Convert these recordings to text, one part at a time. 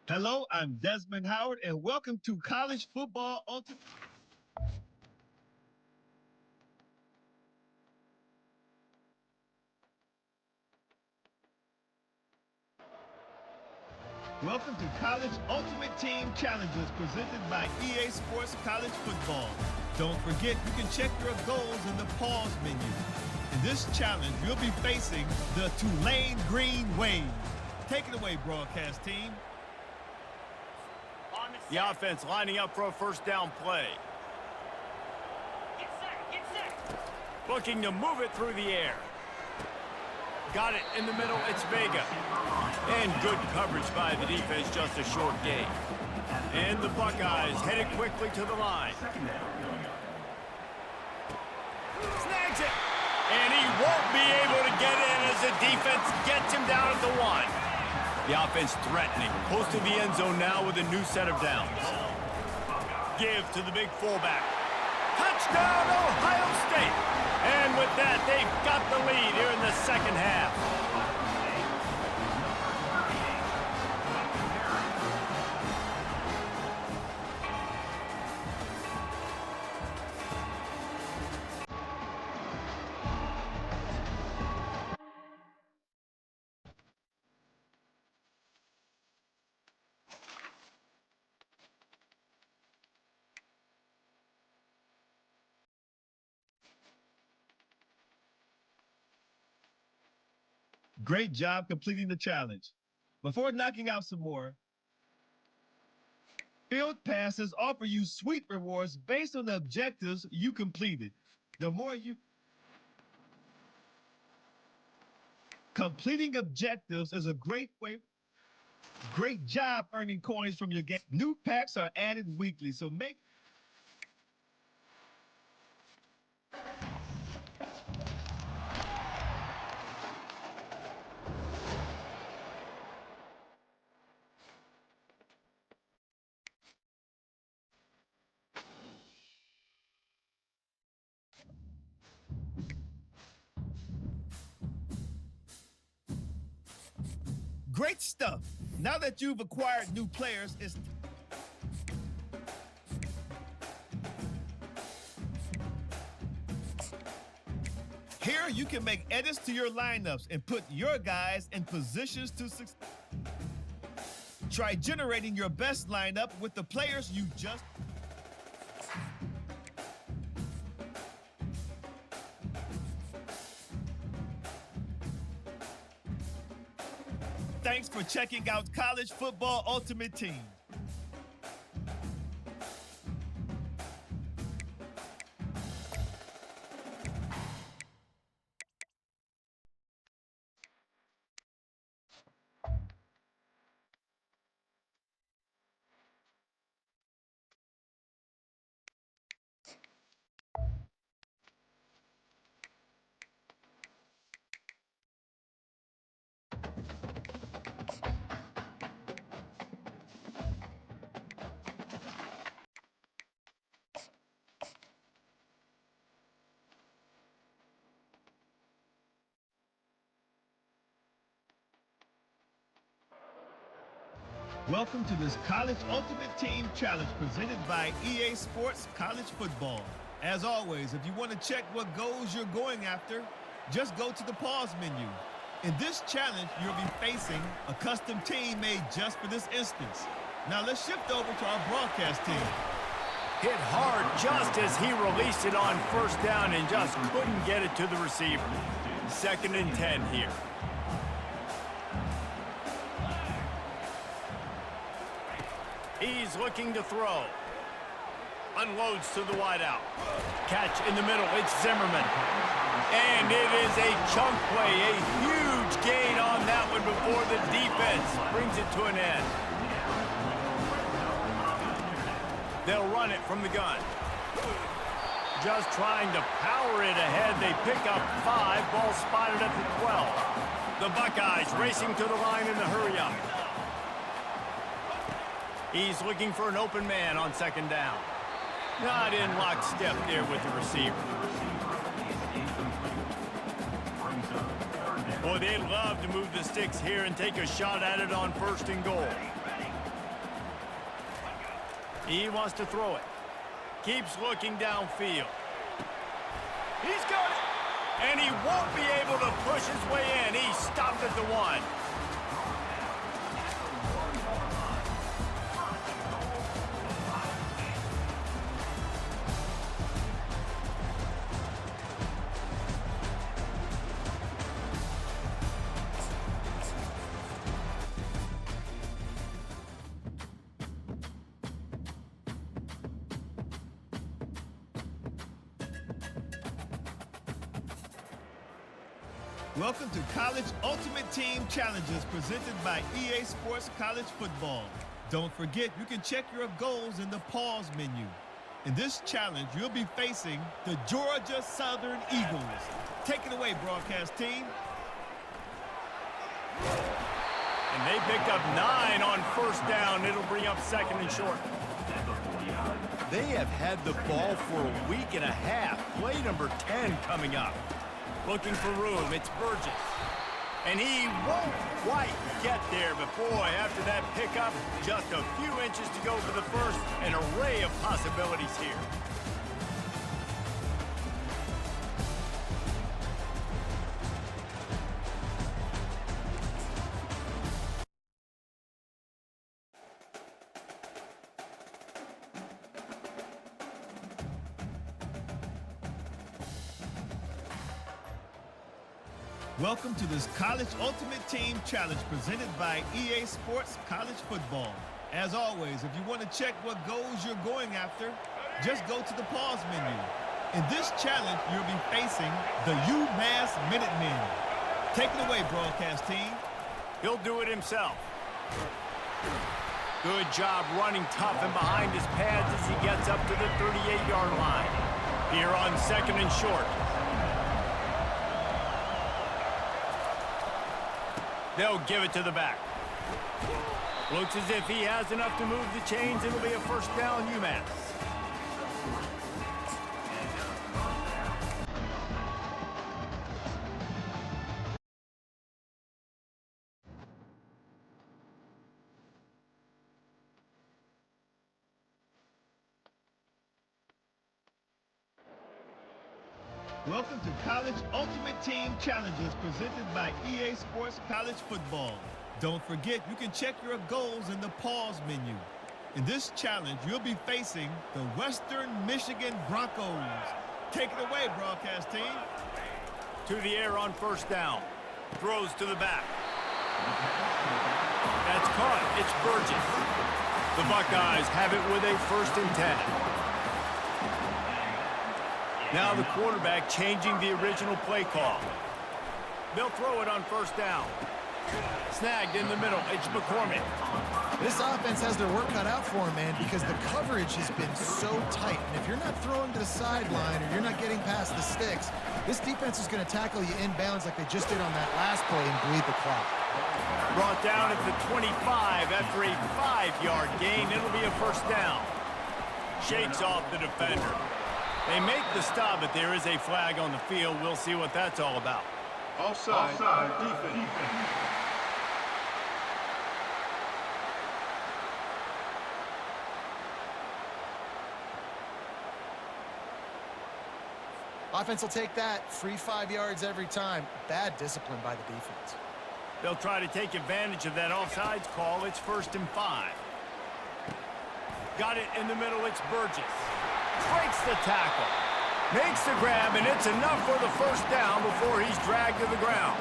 Hello, I'm Desmond Howard, and welcome to College Football Ultimate. Welcome to College Ultimate Team Challenges presented by EA Sports College Football. Don't forget, you can check your goals in the pause menu. In this challenge, you'll be facing the Tulane Green Wave. Take it away, broadcast team. The offense lining up for a first down play. Get set. Looking to move it through the air. Got it in the middle, it's Vega. And good coverage by the defense, just a short gain. And the Buckeyes headed quickly to the line. Snags it. And he won't be able to get in as the defense gets him down at the 1. The offense threatening, close to the end zone now with a new set of downs. Give to the big fullback. Touchdown, Ohio State! And with that, they've got the lead here in the second half. Great job completing the challenge. Before knocking out some more, field passes offer you sweet rewards based on the objectives you completed. The more you completing objectives is a great job earning coins from your game. New packs are added weekly, so make great stuff. Now that you've acquired new players, it's here you can make edits to your lineups and put your guys in positions to succeed. Try generating your best lineup with the players you just. Thanks for checking out College Football Ultimate Team. Welcome to this College Ultimate Team Challenge presented by EA Sports College Football. As always, if you want to check what goals you're going after, just go to the pause menu. In this challenge, you'll be facing a custom team made just for this instance. Now let's shift over to our broadcast team. Hit hard just as he released it on first down and just couldn't get it to the receiver. 2nd and 10 here. He's looking to throw. Unloads to the wideout. Catch in the middle. It's Zimmerman. And it is a chunk play. A huge gain on that one before the defense brings it to an end. They'll run it from the gun. Just trying to power it ahead. They pick up 5. Ball spotted at the 12. The Buckeyes racing to the line in the hurry-up. He's looking for an open man on 2nd down. Not in lockstep there with the receiver. Boy, they'd love to move the sticks here and take a shot at it on 1st and goal. He wants to throw it. Keeps looking downfield. He's got it. And he won't be able to push his way in. He's stopped at the 1. Welcome to College Ultimate Team Challenges presented by EA Sports College Football. Don't forget, you can check your goals in the pause menu. In this challenge, you'll be facing the Georgia Southern Eagles. Take it away, broadcast team. And they picked up 9 on first down. It'll bring up 2nd and short. They have had the ball for a week and a half. Play number 10 coming up. Looking for room, it's Burgess. And he won't quite get there, but boy, after that pickup, just a few inches to go for the first, an array of possibilities here. Welcome to this College Ultimate Team Challenge presented by EA Sports College Football. As always, if you want to check what goals you're going after, just go to the pause menu. In this challenge, you'll be facing the UMass Minutemen. Take it away, broadcast team. He'll do it himself. Good job running tough and behind his pads as he gets up to the 38-yard line. Here on 2nd and short. They'll give it to the back. Looks as if he has enough to move the chains. It'll be a first down, UMass. Welcome to College Ultimate Team Challenges presented by EA Sports College Football. Don't forget, you can check your goals in the pause menu. In this challenge, you'll be facing the Western Michigan Broncos. Take it away, broadcast team. To the air on first down. Throws to the back. That's caught. It's Burgess. The Buckeyes have it with a 1st and 10. Now the quarterback changing the original play call. They'll throw it on first down. Snagged in the middle. It's McCormick. This offense has their work cut out for them, man, because the coverage has been so tight. And if you're not throwing to the sideline or you're not getting past the sticks, this defense is going to tackle you inbounds like they just did on that last play and bleed the clock. Brought down at the 25 after a 5-yard gain. It'll be a first down. Shakes off the defender. They make the stop, but there is a flag on the field. We'll see what that's all about. Offside. Defense. Offense will take that. Free 5 yards every time. Bad discipline by the defense. They'll try to take advantage of that offsides call. It's 1st and 5. Got it in the middle. It's Burgess. Breaks the tackle. Makes the grab, and it's enough for the first down before he's dragged to the ground.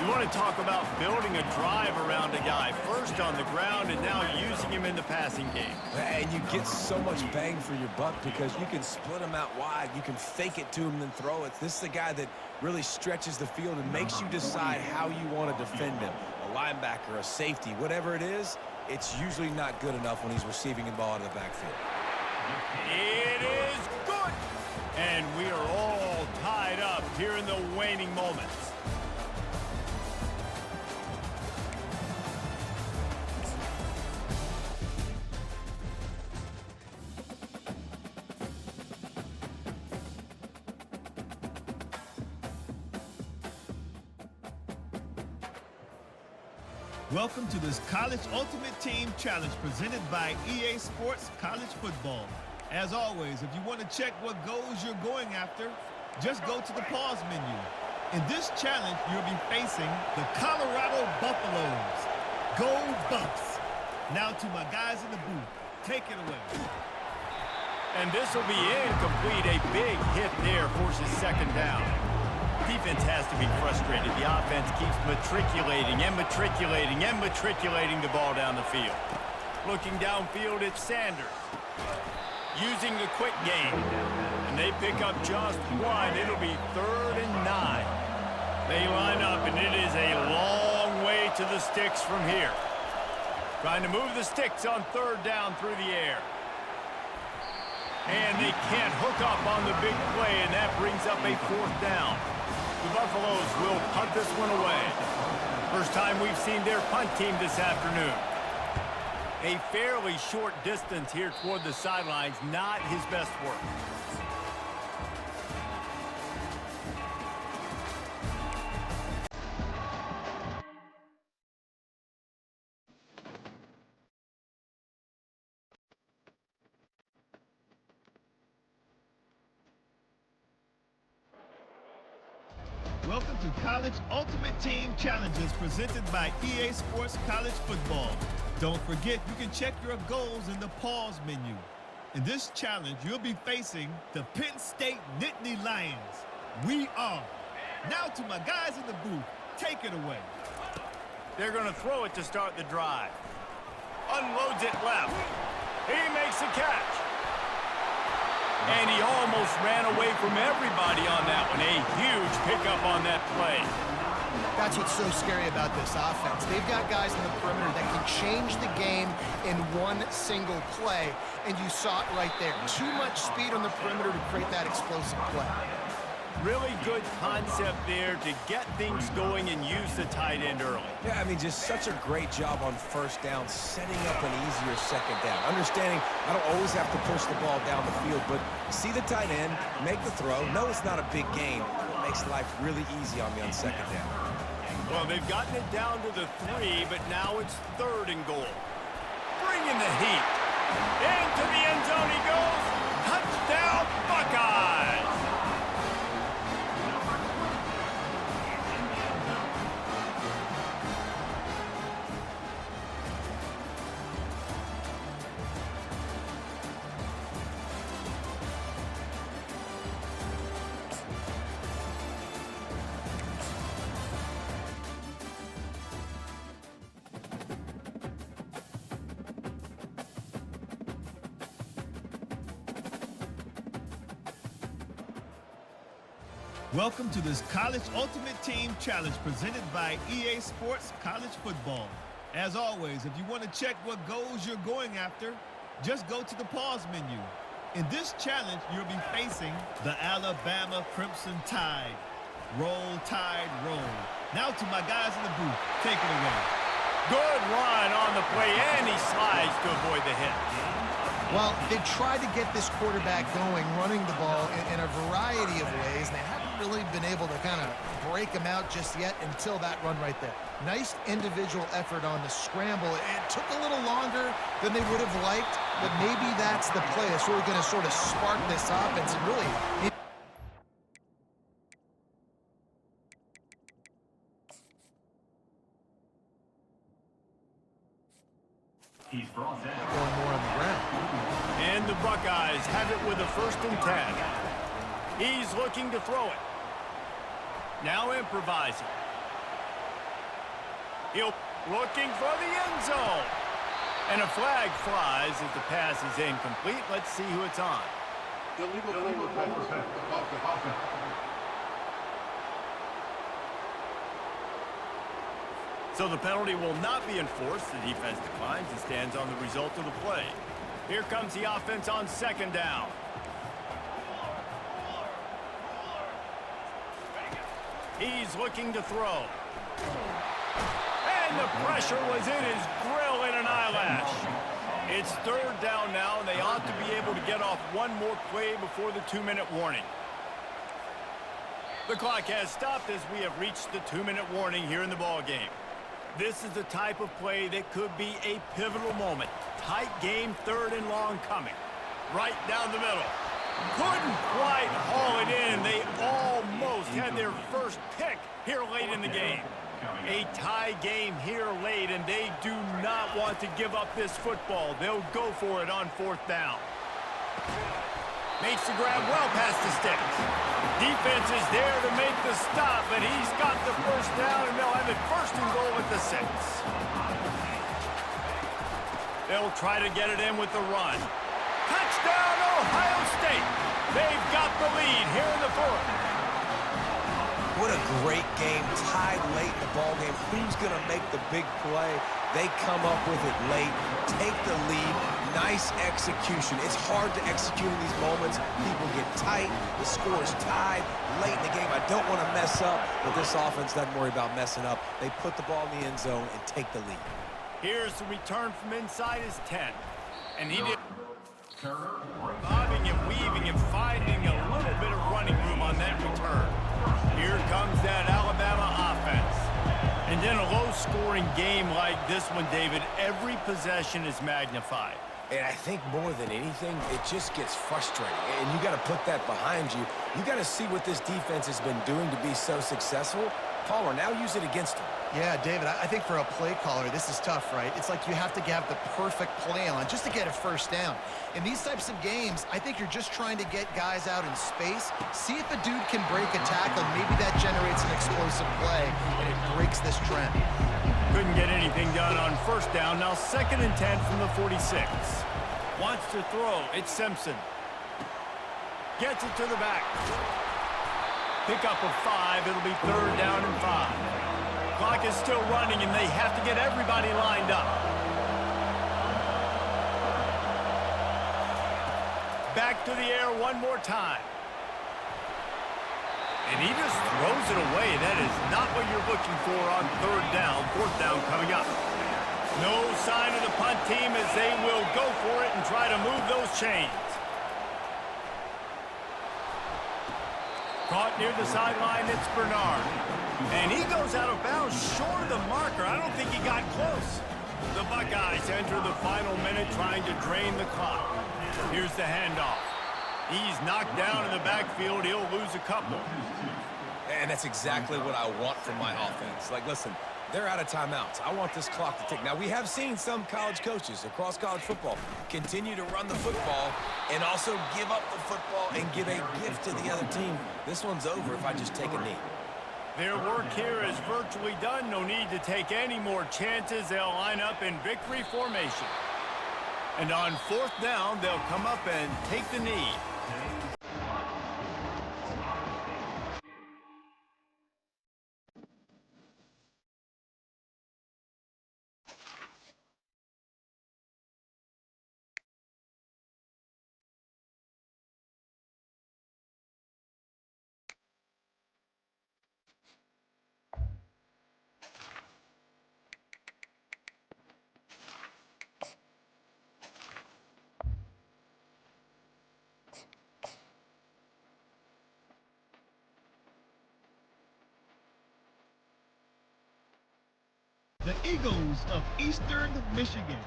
You want to talk about building a drive around a guy. First on the ground and now using him in the passing game. And you get so much bang for your buck because you can split him out wide. You can fake it to him and then throw it. This is the guy that really stretches the field and makes you decide how you want to defend him. A linebacker, a safety, whatever it is, it's usually not good enough when he's receiving the ball out of the backfield. It is good. And we are all tied up here in the waning moments. Welcome to this College Ultimate Team Challenge presented by EA Sports College Football. As always, if you want to check what goals you're going after, just go to the pause menu. In this challenge, you'll be facing the Colorado Buffaloes. Go Buffs! Now to my guys in the booth. Take it away. And this will be incomplete. A big hit there forces second down. Defense has to be frustrated. The offense keeps matriculating and matriculating and matriculating the ball down the field. Looking downfield, it's Sanders. Using the quick game. And they pick up just one. It'll be 3rd and 9. They line up, and it is a long way to the sticks from here. Trying to move the sticks on 3rd down through the air. And they can't hook up on the big play, and that brings up a 4th down. The Buffaloes will punt this one away. First time we've seen their punt team this afternoon. A fairly short distance here toward the sidelines, not his best work. Welcome to College Ultimate Team Challenges presented by EA Sports College Football. Don't forget, you can check your goals in the pause menu. In this challenge, you'll be facing the Penn State Nittany Lions. We are. Now to my guys in the booth. Take it away. They're going to throw it to start the drive. Unloads it left. He makes the catch. And he almost ran away from everybody on that one. A huge pickup on that play. That's what's so scary about this offense. They've got guys in the perimeter that can change the game in one single play, and you saw it right there. Too much speed on the perimeter to create that explosive play. Really good concept there to get things going and use the tight end early. Yeah, I mean, just such a great job on 1st down, setting up an easier 2nd down. Understanding I don't always have to push the ball down the field, but see the tight end, make the throw. No, it's not a big gain. It makes life really easy on me on 2nd down. Well, they've gotten it down to the 3, but now it's 3rd and goal. Bringing the heat. Into the end zone he goes. Touchdown, Buckeyes! Welcome to this College Ultimate Team Challenge presented by EA Sports College Football. As always, if you want to check what goals you're going after, just go to the pause menu. In this challenge, you'll be facing the Alabama Crimson Tide. Roll, Tide, roll. Now to my guys in the booth. Take it away. Good run on the play, and he slides to avoid the hit. Well, they've tried to get this quarterback going, running the ball in a variety of ways, and they haven't really been able to kind of break him out just yet until that run right there. Nice individual effort on the scramble. It took a little longer than they would have liked, but maybe that's the play. It's really going to sort of spark this offense and really... He's brought down. Going more on the ground. And the Buckeyes have it with a 1st and 10. He's looking to throw it. Now improvising. He'll looking for the end zone. And a flag flies as the pass is incomplete. Let's see who it's on. Illegal offense. So the penalty will not be enforced. The defense declines and stands on the result of the play. Here comes the offense on 2nd down. He's looking to throw. And the pressure was in his grill in an eyelash. It's 3rd down now, and they ought to be able to get off one more play before the 2-minute warning. The clock has stopped as we have reached the 2-minute warning here in the ball game. This is the type of play that could be a pivotal moment. Tight game, 3rd and long coming. Right down the middle. Couldn't quite haul it in. They almost had their first pick here late in the game. A tie game here late, and they do not want to give up this football. They'll go for it on 4th down. Makes the grab well past the sticks. Defense is there to make the stop, but he's got the 1st down, and they'll have it 1st and goal at the 6. They'll try to get it in with the run. Touchdown, Ohio State. They've got the lead here in the 4th. What a great game, tied late in the ball game. Who's going to make the big play? They come up with it late, take the lead. Nice execution. It's hard to execute in these moments. People get tight. The score is tied late in the game. I don't want to mess up, but this offense doesn't worry about messing up. They put the ball in the end zone and take the lead. Here's the return from inside his 10. And he did bobbing and weaving and finding a little bit of running room on that return. Here comes that Alabama offense. And in a low-scoring game like this one, David, every possession is magnified. And I think more than anything, it just gets frustrating. And you got to put that behind you. You got to see what this defense has been doing to be so successful. Palmer, now use it against them. Yeah, David, I think for a play caller, this is tough, right? It's like you have to have the perfect play on just to get a 1st down. In these types of games, I think you're just trying to get guys out in space, see if a dude can break a tackle, and maybe that generates an explosive play, and it breaks this trend. Couldn't get anything done on 1st down. Now 2nd and 10 from the 46. Wants to throw. It's Simpson. Gets it to the back. Pick up of 5. It'll be 3rd down and 5. Clock is still running, and they have to get everybody lined up. Back to the air one more time. And he just throws it away. That is not what you're looking for on 3rd down. 4th down coming up. No sign of the punt team as they will go for it and try to move those chains. Caught near the sideline, it's Bernard. And he goes out of bounds short of the marker. I don't think he got close. The Buckeyes enter the final minute trying to drain the clock. Here's the handoff. He's knocked down in the backfield. He'll lose a couple. And that's exactly what I want from my offense. Like, listen, they're out of timeouts. I want this clock to tick. Now, we have seen some college coaches across college football continue to run the football and also give up the football and give a gift to the other team. This one's over if I just take a knee. Their work here is virtually done. No need to take any more chances. They'll line up in victory formation. And on 4th down, they'll come up and take the knee. The Eagles of Eastern Michigan.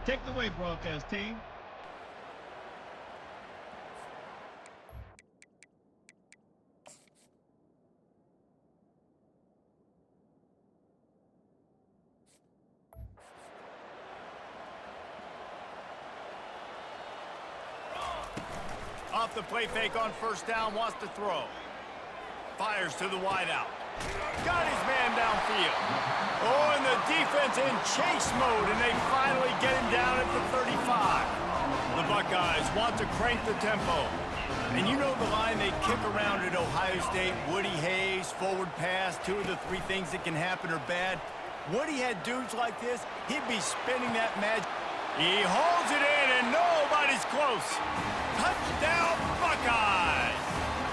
Take it away, broadcast team. Off the play fake on 1st down, wants to throw. Fires to the wideout. Got his man downfield. Oh, and the defense in chase mode, and they finally get him down at the 35. The Buckeyes want to crank the tempo. And you know the line they kick around at Ohio State, Woody Hayes, forward pass, 2 of the 3 things that can happen are bad. Woody had dudes like this, he'd be spinning that magic. He holds it in, and nobody's close. Touchdown, Buckeyes!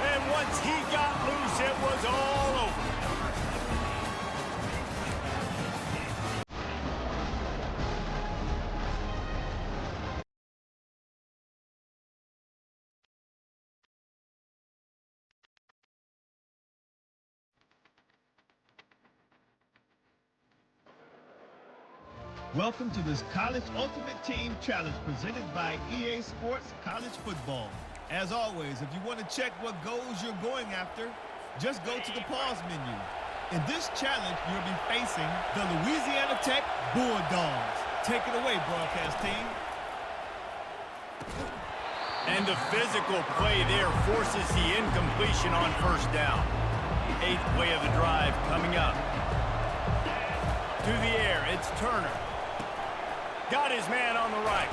And once he got loose, it was all over. Welcome to this College Ultimate Team Challenge presented by EA Sports College Football. As always, if you want to check what goals you're going after, just go to the pause menu. In this challenge, you'll be facing the Louisiana Tech Bulldogs. Take it away, broadcast team. And the physical play there forces the incompletion on first down. 8th play of the drive coming up. To the air, it's Turner. Got his man on the right.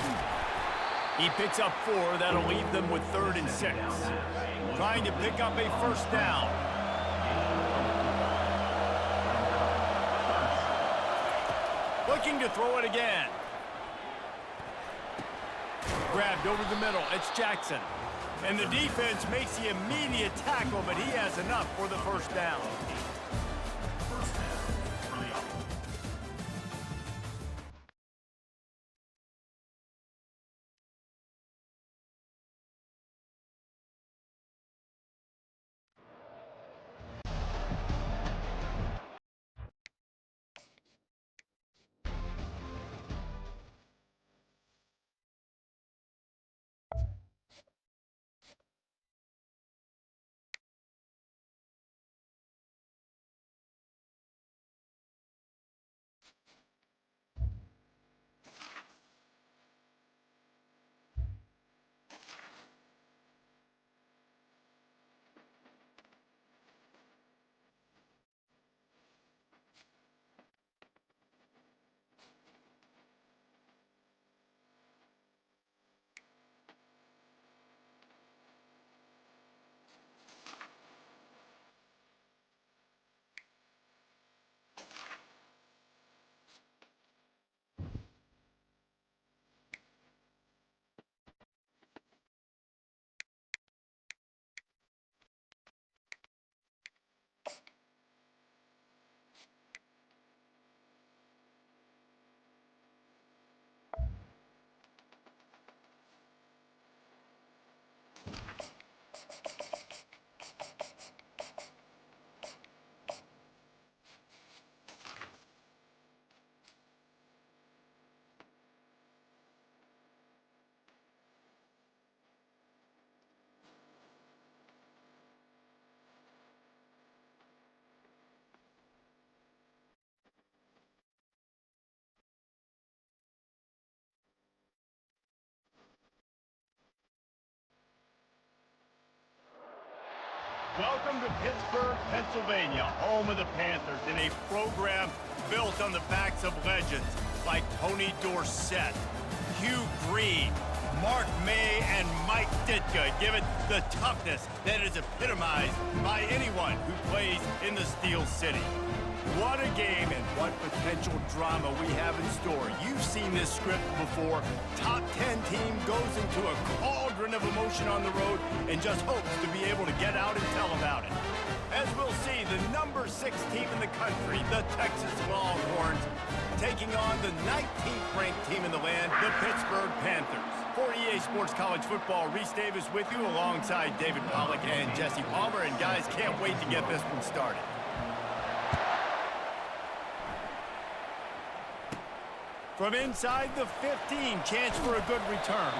He picks up 4. That'll leave them with 3rd and 6. Trying to pick up a first down. Looking to throw it again. Grabbed over the middle. It's Jackson. And the defense makes the immediate tackle, but he has enough for the first down. Welcome to Pittsburgh, Pennsylvania, home of the Panthers, in a program built on the backs of legends like Tony Dorsett, Hugh Green, Mark May, and Mike Ditka give it the toughness that is epitomized by anyone who plays in the Steel City. What a game and what potential drama we have in store. You've seen this script before. Top 10 team goes into a cauldron of emotion on the road and just hopes to be able to get out and tell about it. As we'll see, the number 6 team in the country, the Texas Longhorns, taking on the 19th ranked team in the land, the Pittsburgh Panthers. For EA Sports College Football, Reese Davis with you alongside David Pollack and Jesse Palmer. And guys, can't wait to get this one started. From inside the 15, chance for a good return.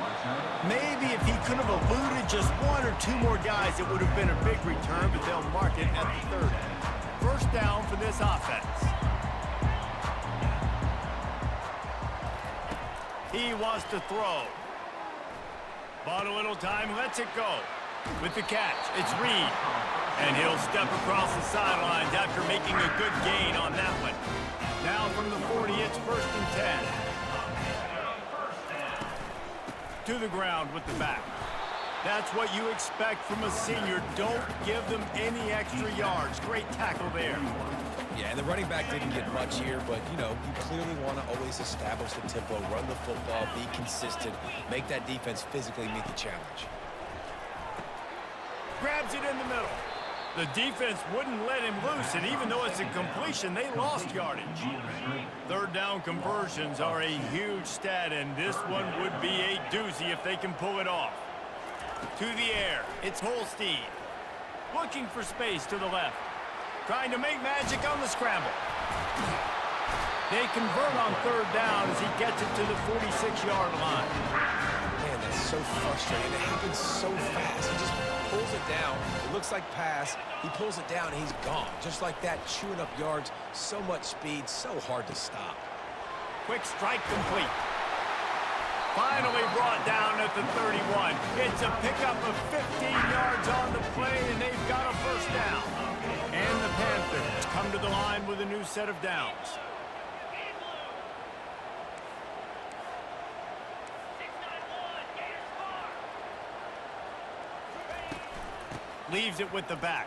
Maybe if he could have eluded just 1 or 2 more guys, it would have been a big return, but they'll mark it at the 30. First down for this offense. He wants to throw. Bought a little time, lets it go. With the catch, it's Reed. And he'll step across the sidelines after making a good gain on that one. Now from the 40, it's 1st and 10. To the ground with the back. That's what you expect from a senior. Don't give them any extra yards. Great tackle there. Yeah, and the running back didn't get much here, but, you know, you clearly want to always establish the tempo, run the football, be consistent, make that defense physically meet the challenge. Grabs it in the middle. The defense wouldn't let him loose, and even though it's a completion, they lost yardage. 3rd down conversions are a huge stat, and this one would be a doozy if they can pull it off. To the air, it's Holstein. Looking for space to the left. Trying to make magic on the scramble. They convert on third down as he gets it to the 46-yard line. Man, that's so frustrating. It happens so fast. He just pulls it down. It looks like pass. He pulls it down, and he's gone. Just like that, chewing up yards. So much speed, so hard to stop. Quick strike complete. Finally brought down at the 31. It's a pickup of 15 yards on the play, and they've got a first down. And the Panthers come to the line with a new set of downs. Leaves it with the back.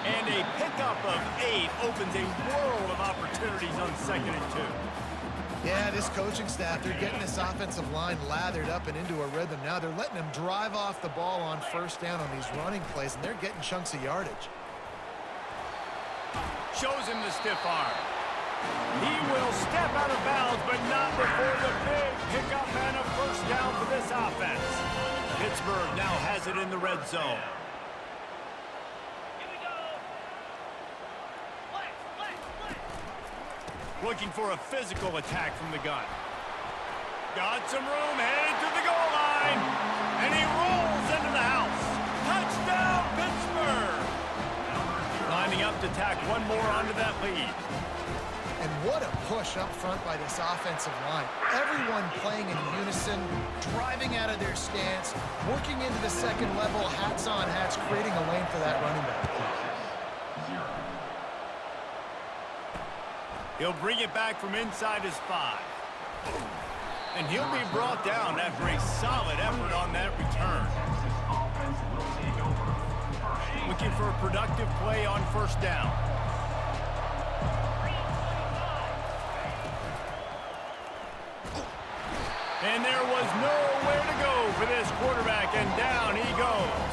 And a pickup of 8 opens a world of opportunities on 2nd and 2. Yeah, this coaching staff, they're getting this offensive line lathered up and into a rhythm. Now they're letting them drive off the ball on first down on these running plays, and they're getting chunks of yardage. Shows him the stiff arm. He will step out of bounds, but not before the big pickup and a first down for this offense. Pittsburgh now has it in the red zone. Looking for a physical attack from the gun. Got some room, headed to the goal line. And he rolls into the house. Touchdown, Pittsburgh! Lining up to tack one more onto that lead. And what a push up front by this offensive line. Everyone playing in unison, driving out of their stance, working into the second level, hats on hats, creating a lane for that running back. He'll bring it back from inside his 5. And he'll be brought down after a solid effort on that return. Looking for a productive play on first down. And there was nowhere to go for this quarterback, and down he goes.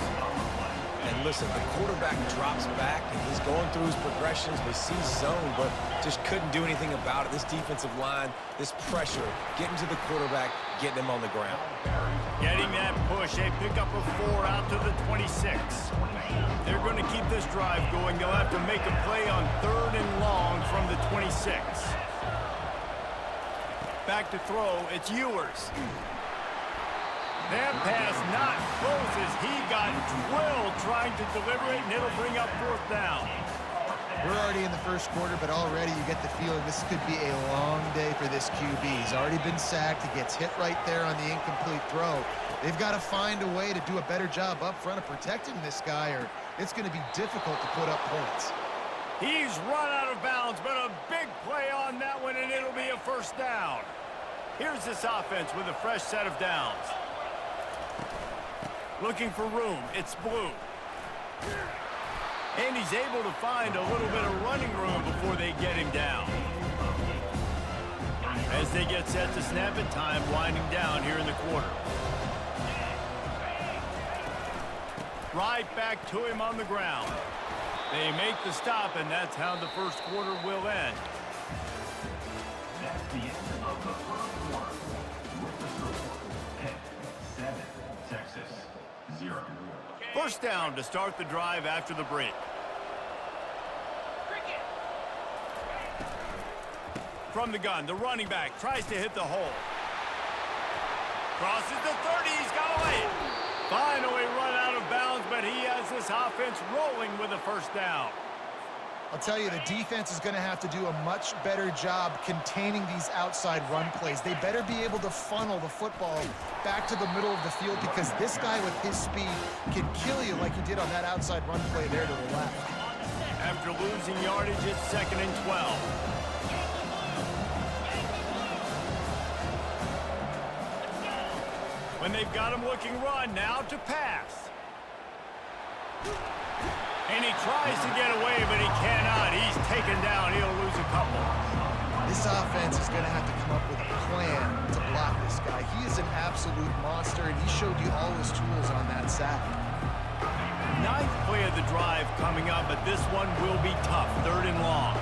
And listen, the quarterback drops back, and he's going through his progressions. We see zone, but just couldn't do anything about it. This defensive line, this pressure, getting to the quarterback, getting him on the ground. Getting that push, a pickup of 4 out to the 26. They're going to keep this drive going. They'll have to make a play on 3rd and long from the 26. Back to throw, it's Ewers. That pass not close as he got drilled trying to deliver it, and it'll bring up 4th down. We're already in the first quarter, but already you get the feeling this could be a long day for this QB. He's already been sacked. He gets hit right there on the incomplete throw. They've got to find a way to do a better job up front of protecting this guy, or it's going to be difficult to put up points. He's run out of bounds, but a big play on that one, and it'll be a first down. Here's this offense with a fresh set of downs. Looking for room, it's Blue. And he's able to find a little bit of running room before they get him down. As they get set to snap it, time winding down here in the quarter. Right back to him on the ground. They make the stop, and that's how the first quarter will end. That's the end of the first quarter. With the score, Pitt 7, Texas 0. First down to start the drive after the break. From the gun, the running back tries to hit the hole. Crosses the 30, he's got away. Finally run out of bounds, but he has this offense rolling with a first down. I'll tell you, the defense is going to have to do a much better job containing these outside run plays. They better be able to funnel the football back to the middle of the field, because this guy with his speed can kill you like he did on that outside run play there to the left. After losing yardage, it's 2nd and 12. When they've got him looking run, now to pass. And he tries to get away, but he cannot. He's taken down. He'll lose a couple. This offense is going to have to come up with a plan to block this guy. He is an absolute monster, and he showed you all his tools on that sack. 9th play of the drive coming up, but this one will be tough. 3rd and long.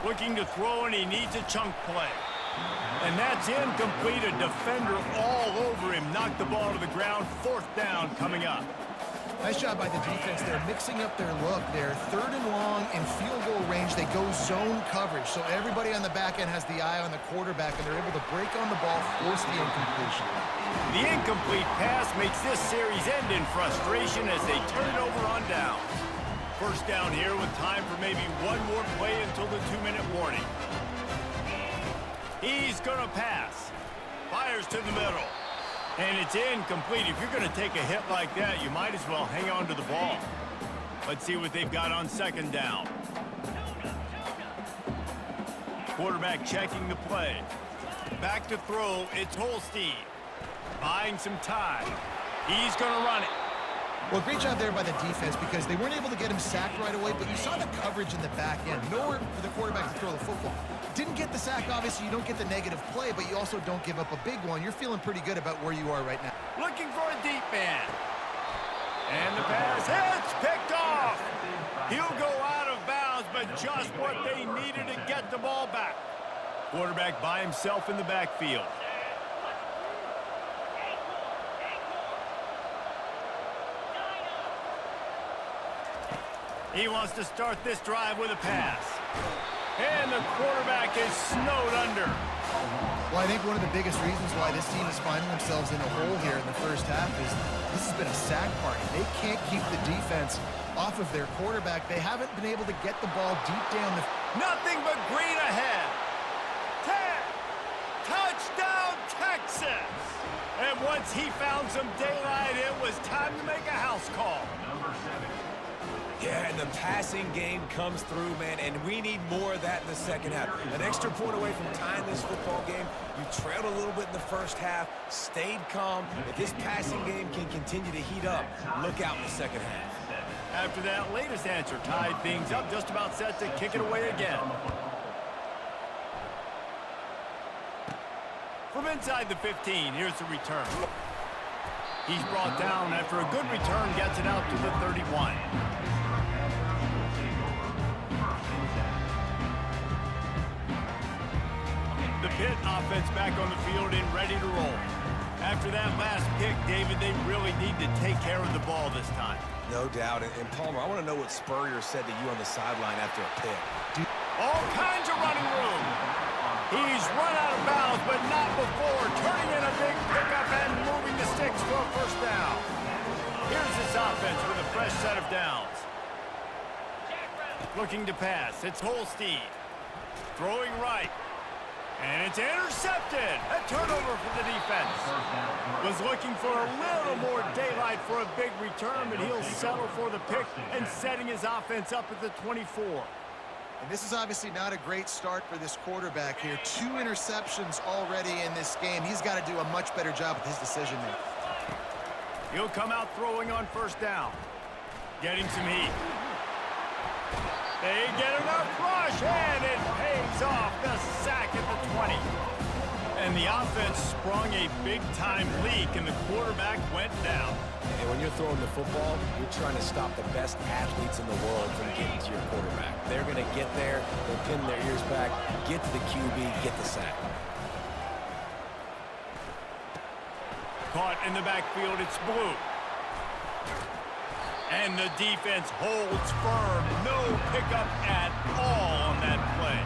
Looking to throw, and he needs a chunk play. And that's incomplete. A defender all over him. Knocked the ball to the ground. 4th down coming up. Nice job by the defense. They're mixing up their look. They're 3rd and long in field goal range. They go zone coverage. So everybody on the back end has the eye on the quarterback, and they're able to break on the ball, force the incompletion. The incomplete pass makes this series end in frustration as they turn it over on downs. First down here with time for maybe one more play until the 2-minute warning. He's going to pass. Fires to the middle. And it's incomplete. If you're going to take a hit like that, you might as well hang on to the ball. Let's see what they've got on 2nd down. Quarterback checking the play. Back to throw, it's Holstein. Buying some time. He's going to run it. Well, great job there by the defense because they weren't able to get him sacked right away, but you saw the coverage in the back end. Nowhere for the quarterback to throw the football. Didn't get the sack, obviously. You don't get the negative play, but you also don't give up a big one. You're feeling pretty good about where you are right now. Looking for a deep man. And the pass, it's picked off. He'll go out of bounds, but just what they needed to get the ball back. Quarterback by himself in the backfield. He wants to start this drive with a pass. And the quarterback is snowed under. Well, I think one of the biggest reasons why this team is finding themselves in a hole here in the first half is this has been a sack party. They can't keep the defense off of their quarterback. They haven't been able to get the ball deep down the... Nothing but green ahead. 10. Touchdown, Texas. And once he found some daylight, it was time to make a house call. Yeah, and the passing game comes through, man, and we need more of that in the second half. An extra point away from tying this football game. You trailed a little bit in the first half, stayed calm. If this passing game can continue to heat up, look out in the second half. After that latest answer tied things up, just about set to kick it away again. From inside the 15, here's the return. He's brought down after a good return, gets it out to the 31. The Pitt offense back on the field and ready to roll. After that last pick, David, they really need to take care of the ball this time. No doubt. And Palmer, I want to know what Spurrier said to you on the sideline after a pick. All kinds of running room. He's run out of bounds, but not before turning in a big pickup and moving the sticks for a first down. Here's this offense with a fresh set of downs. Looking to pass. It's Holstein. Throwing right. And it's intercepted. A turnover for the defense. Was looking for a little more daylight for a big return, but he'll settle for the pick and setting his offense up at the 24. And this is obviously not a great start for this quarterback here. 2 interceptions already in this game. He's got to do a much better job with his decision making. He'll come out throwing on first down. Getting some heat. They get enough rush, and it pays off. The sack at the 20. And the offense sprung a big-time leak, and the quarterback went down. And when you're throwing the football, you're trying to stop the best athletes in the world from getting to your quarterback. They're going to get there, they'll pin their ears back, get to the QB, get the sack. Caught in the backfield, it's Blue. And the defense holds firm. No pickup at all on that play.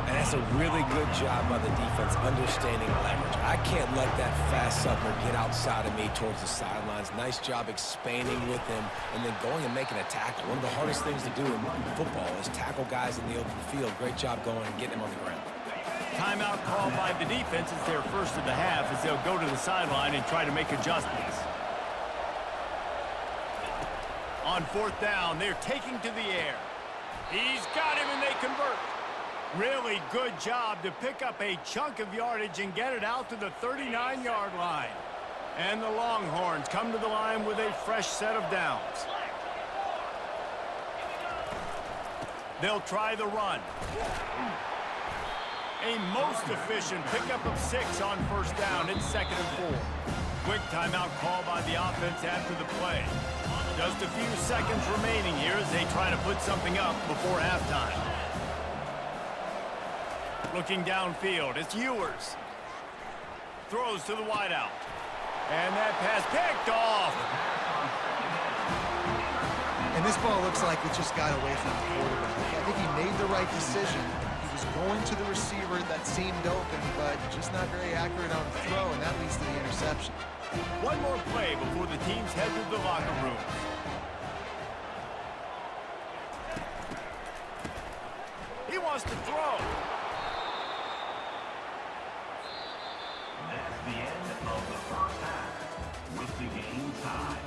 And that's a really good job by the defense understanding leverage. I can't let that fast sucker get outside of me towards the sidelines. Nice job expanding with him and then going and making a tackle. One of the hardest things to do in football is tackle guys in the open field. Great job going and getting him on the ground. Timeout called by the defense is their first of the half as they'll go to the sideline and try to make adjustments. On fourth down, they're taking to the air. He's got him and they convert. Really good job to pick up a chunk of yardage and get it out to the 39-yard line. And the Longhorns come to the line with a fresh set of downs. They'll try the run. A most efficient pickup of 6 on first down. It's 2nd and 4. Quick timeout call by the offense after the play. Just a few seconds remaining here as they try to put something up before halftime. Looking downfield, it's Ewers. Throws to the wideout. And that pass picked off. this ball looks like it just got away from the quarterback. I think he made the right decision. He was going to the receiver that seemed open, but just not very accurate on the throw, and that leads to the interception. One more play before the teams head to the locker room. He wants to throw. That's the end of the first half, with the game tied.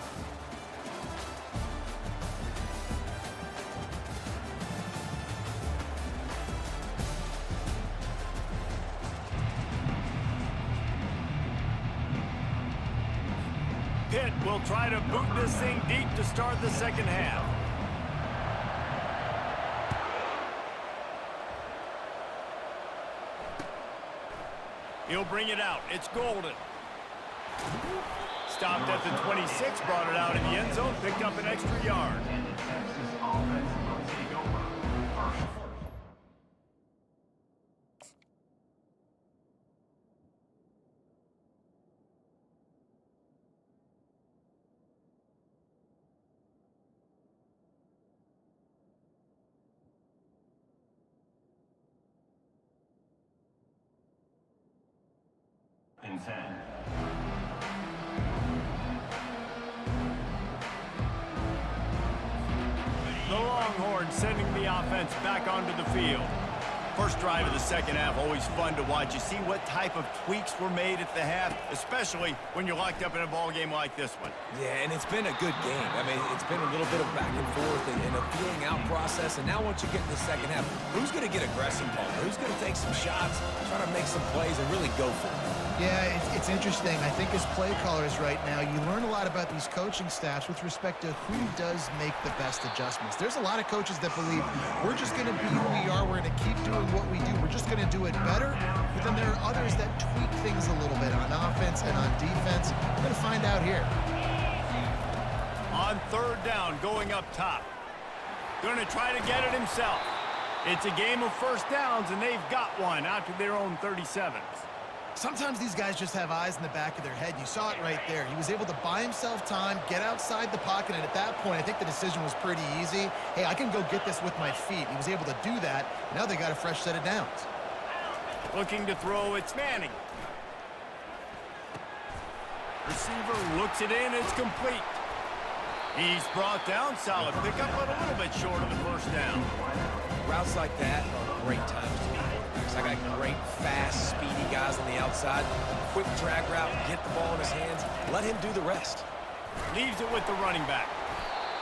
Pitt will try to boot this thing deep to start the second half. He'll bring it out. It's Golden. Stopped at the 26, brought it out in the end zone, picked up an extra yard. And the Texas offense will take over first. In 10. The Longhorns sending the offense back onto the field. First drive of the second half, always fun to watch. You see what type of tweaks were made at the half, especially when you're locked up in a ball game like this one. Yeah, and it's been a good game. I mean, it's been a little bit of back and forth and a feeling out process. And now once you get in the second half, who's going to get aggressive, Paul? Who's going to take some shots, try to make some plays, and really go for it? Yeah, it's interesting. I think as play callers right now, you learn a lot about these coaching staffs with respect to who does make the best adjustments. There's a lot of coaches that believe we're just going to be who we are. We're going to keep doing what we do. We're just going to do it better. But then there are others that tweak things a little bit on offense and on defense. We're going to find out here. On third down, going up top. Going to try to get it himself. It's a game of first downs, and they've got one out to their own 37. Sometimes these guys just have eyes in the back of their head. You saw it right there. He was able to buy himself time, get outside the pocket, and at that point, I think the decision was pretty easy. Hey, I can go get this with my feet. He was able to do that. Now they got a fresh set of downs. Looking to throw, it's Manning. Receiver looks it in, it's complete. He's brought down, solid pickup, but a little bit short of the first down. Routes like that are great times to be quarterbacks. I got great, fast, speedy guys on the outside. Quick drag route, get the ball in his hands, let him do the rest. Leaves it with the running back.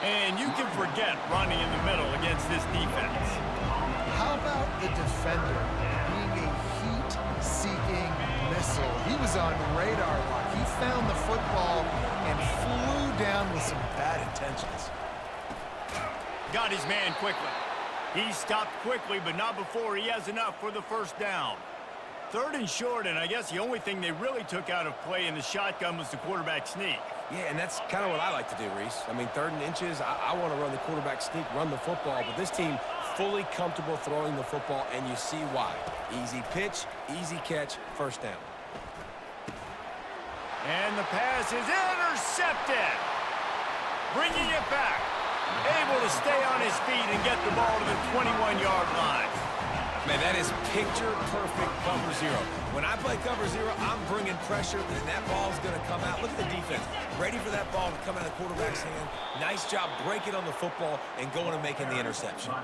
And you can forget running in the middle against this defense. How about the defender being a heat-seeking missile? He was on radar lock. He found the football and flew down with some bad intentions. Got his man quickly. He stopped quickly, but not before he has enough for the first down. Third and short, and I guess the only thing they really took out of play in the shotgun was the quarterback sneak. Yeah, and that's kind of what I like to do, Reese. I mean, third and inches, I want to run the quarterback sneak, run the football, but this team fully comfortable throwing the football, and you see why. Easy pitch, easy catch, first down. And the pass is intercepted. Bringing it back. Able to stay on his feet and get the ball to the 21-yard line. Man, that is picture-perfect cover zero. When I play cover zero, I'm bringing pressure, and that ball's going to come out. Look at the defense. Ready for that ball to come out of the quarterback's hand. Nice job breaking on the football and going and making the interception.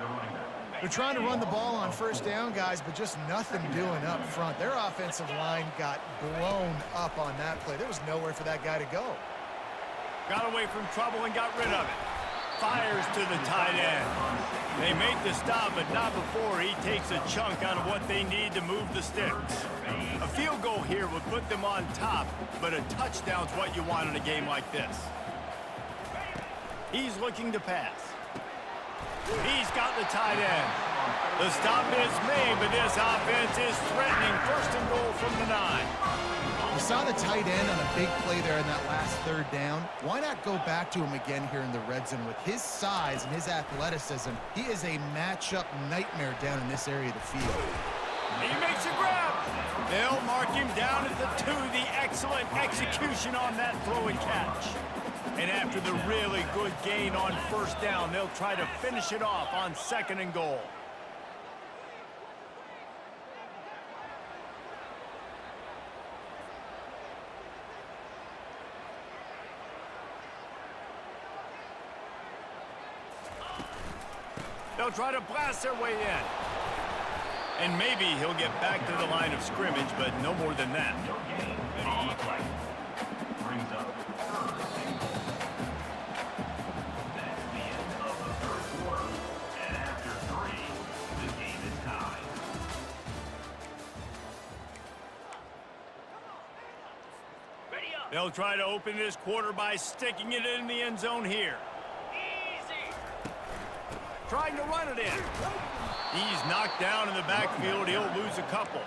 They're trying to run the ball on first down, guys, but just nothing doing up front. Their offensive line got blown up on that play. There was nowhere for that guy to go. Got away from trouble and got rid of it. Fires to the tight end. They make the stop, but not before he takes a chunk out of what they need to move the sticks. A field goal here would put them on top, but a touchdown's what you want in a game like this. He's looking to pass. He's got the tight end. The stop is made, but this offense is threatening. First and goal from the 9. You saw the tight end on a big play there in that last third down. Why not go back to him again here in the red zone? With his size and his athleticism, he is a matchup nightmare down in this area of the field. He makes a grab. They'll mark him down at the 2. The excellent execution on that throw and catch. And after the really good gain on first down, they'll try to finish it off on 2nd and goal. They'll try to blast their way in. And maybe he'll get back to the line of scrimmage, but no more than that. No gain on the play. Brings up 3rd and 6. That's the end of the 3rd quarter. And after 3, the game is tied. They'll try to open this quarter by sticking it in the end zone here. Trying to run it in. He's knocked down in the backfield. He'll lose a couple.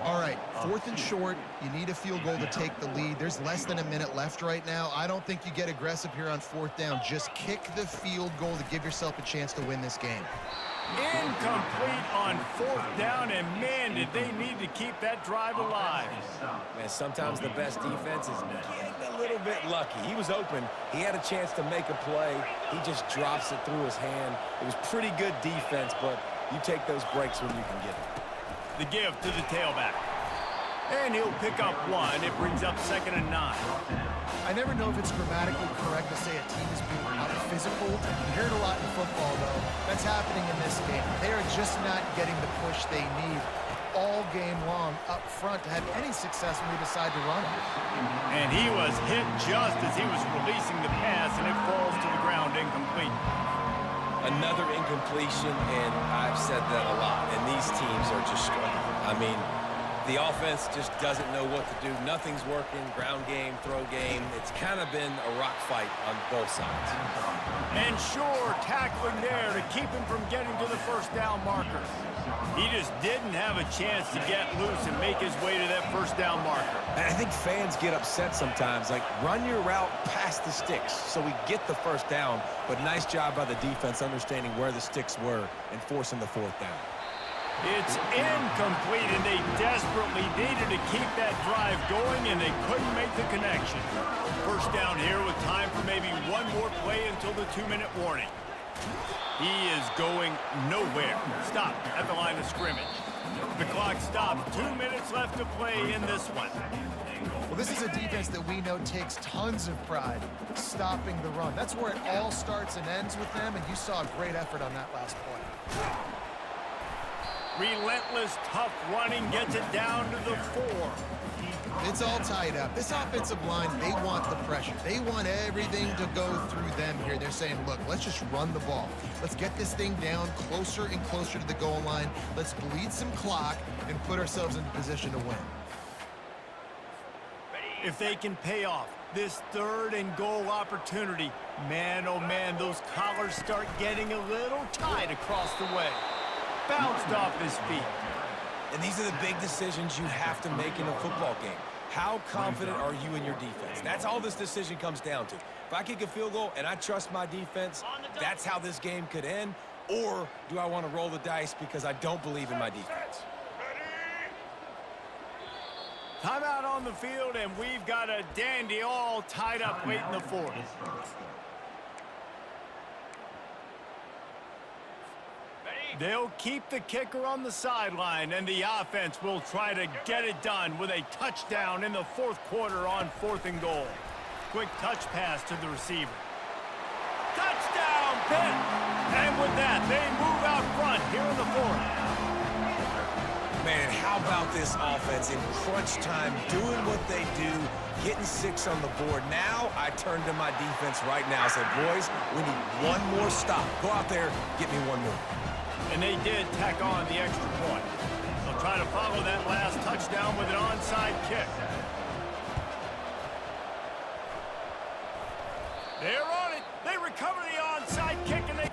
All right, 4th and short. You need a field goal to take the lead. There's less than a minute left right now. I don't think you get aggressive here on 4th down. Just kick the field goal to give yourself a chance to win this game. Incomplete on 4th down, and man, did they need to keep that drive alive. Man, sometimes the best defense is getting a little bit lucky. He was open. He had a chance to make a play. He just drops it through his hand. It was pretty good defense, but you take those breaks when you can get them. The give to the tailback. And he'll pick up 1. It brings up 2nd and 9. I never know if it's grammatically correct to say a team is being out-physical. You hear it a lot in football, though. That's happening in this game. They are just not getting the push they need all game long up front to have any success when they decide to run it. And he was hit just as he was releasing the pass, and it falls to the ground incomplete. Another incompletion, and I've said that a lot, and these teams are just struggling. I mean, the offense just doesn't know what to do. Nothing's working. Ground game, throw game. It's kind of been a rock fight on both sides. And sure, tackling there to keep him from getting to the first down marker. He just didn't have a chance to get loose and make his way to that first down marker. And I think fans get upset sometimes. Like, run your route past the sticks so we get the first down. But nice job by the defense understanding where the sticks were and forcing the 4th down. It's incomplete, and they desperately needed to keep that drive going, and they couldn't make the connection. First down here with time for maybe one more play until the 2-minute warning. He is going nowhere. Stop at the line of scrimmage. The clock stops. 2 minutes left to play in this one. Well, this is a defense that we know takes tons of pride stopping the run. That's where it all starts and ends with them, and you saw a great effort on that last play. Relentless, tough running gets it down to the 4. It's all tied up. This offensive line, they want the pressure. They want everything to go through them here. They're saying, look, let's just run the ball. Let's get this thing down closer and closer to the goal line. Let's bleed some clock and put ourselves in position to win. If they can pay off this 3rd and goal opportunity, man, oh man, those collars start getting a little tight across the way. Bounced off his feet. And these are the big decisions you have to make in a football game. How confident are you in your defense? That's all this decision comes down to. If I kick a field goal and I trust my defense, that's how this game could end. Or do I want to roll the dice because I don't believe in my defense? Timeout on the field, and we've got a dandy all tied up late in the 4th. They'll keep the kicker on the sideline, and the offense will try to get it done with a touchdown in the 4th quarter on 4th and goal. Quick touch pass to the receiver. Touchdown, Pitt! And with that, they move out front here in the 4th. Man, how about this offense in crunch time, doing what they do, getting 6 on the board. Now I turn to my defense right now and say, boys, we need one more stop. Go out there, get me one more. And they did tack on the extra point. They'll try to follow that last touchdown with an onside kick. They're on it. They recover the onside kick, and they...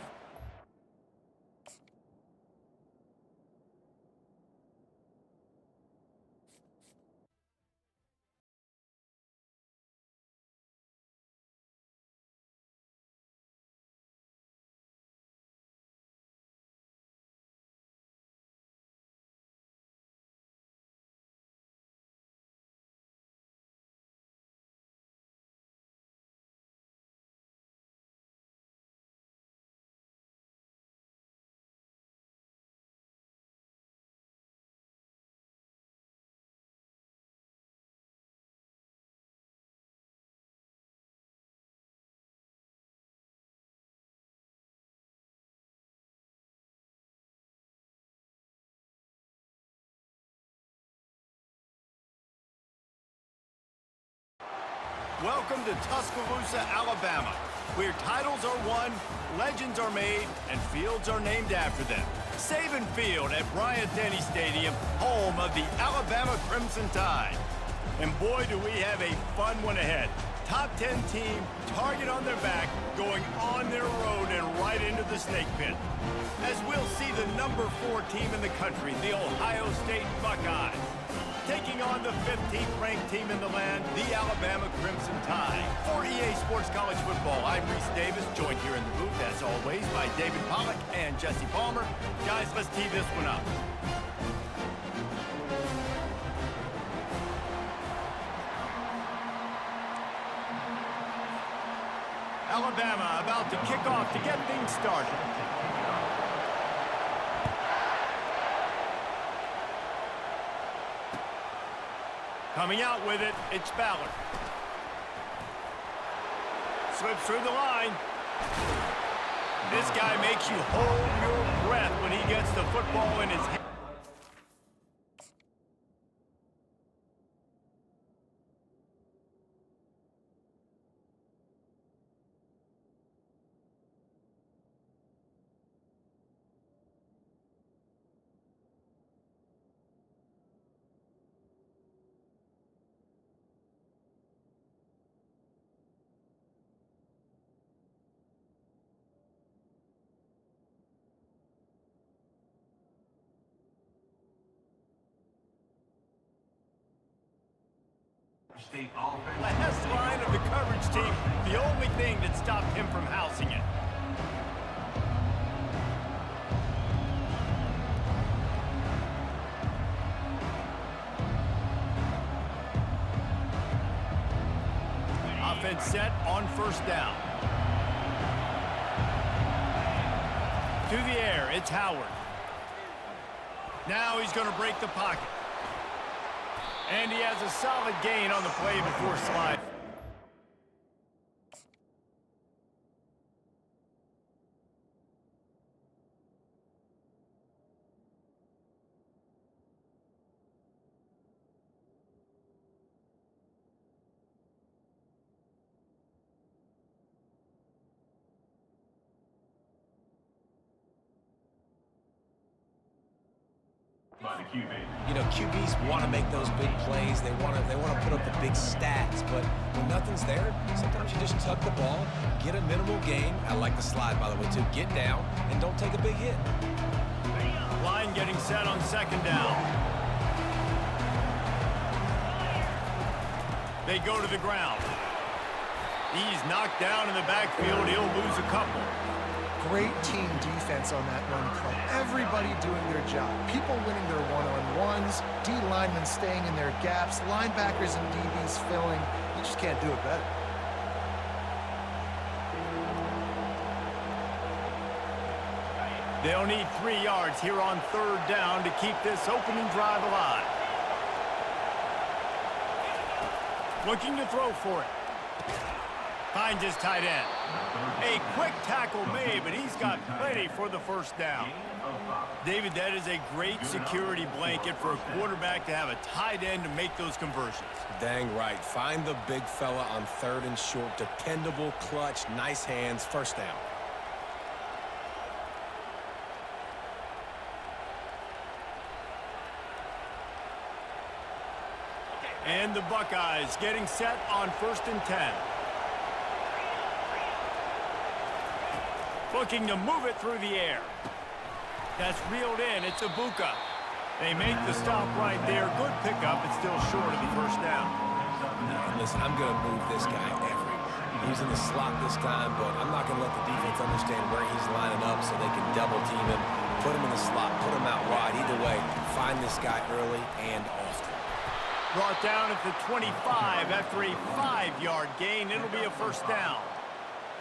Welcome to Tuscaloosa, Alabama, where titles are won, legends are made, and fields are named after them. Saban Field at Bryant-Denny Stadium, home of the Alabama Crimson Tide. And boy, do we have a fun one ahead. Top 10 team, target on their back, going on their road and right into the snake pit. As we'll see the number 4 team in the country, the Ohio State Buckeyes, taking on the 15th ranked team in the land, the Alabama Crimson Tide. For EA Sports College Football, I'm Reese Davis, joined here in the booth, as always, by David Pollack and Jesse Palmer. Guys, let's tee this one up. Alabama about to kick off to get things started. Coming out with it, it's Ballard. Slips through the line. This guy makes you hold your breath when he gets the football in his hand. Last line of the coverage team, the only thing that stopped him from housing it. Offense set on first down. To the air, it's Howard. Now he's going to break the pocket. And he has a solid gain on the play before slide. You know, QBs want to make those big plays. They want to put up the big stats. But when nothing's there, sometimes you just tuck the ball, get a minimal gain. I like the slide, by the way, too. Get down and don't take a big hit. Line getting set on second down. They go to the ground. He's knocked down in the backfield. He'll lose a couple. Great team defense on that run play. Everybody doing their job. People winning their one-on-ones, D linemen staying in their gaps, linebackers and DBs filling. You just can't do it better. They'll need 3 yards here on third down to keep this opening drive alive. Looking to throw for it. Finds his tight end. A quick tackle made, but he's got plenty for the first down. David, that is a great security blanket for a quarterback to have a tight end to make those conversions. Dang right. Find the big fella on third and short. Dependable, clutch, nice hands, first down. And the Buckeyes getting set on 1st and 10. Looking to move it through the air. That's reeled in. It's Ibuka. They make the stop right there. Good pickup. It's still short of the first down. Listen, I'm going to move this guy everywhere. He's in the slot this time, but I'm not going to let the defense understand where he's lining up so they can double team him, put him in the slot, put him out wide. Either way, find this guy early and often. Brought down at the 25 after a 5-yard gain. It'll be a first down.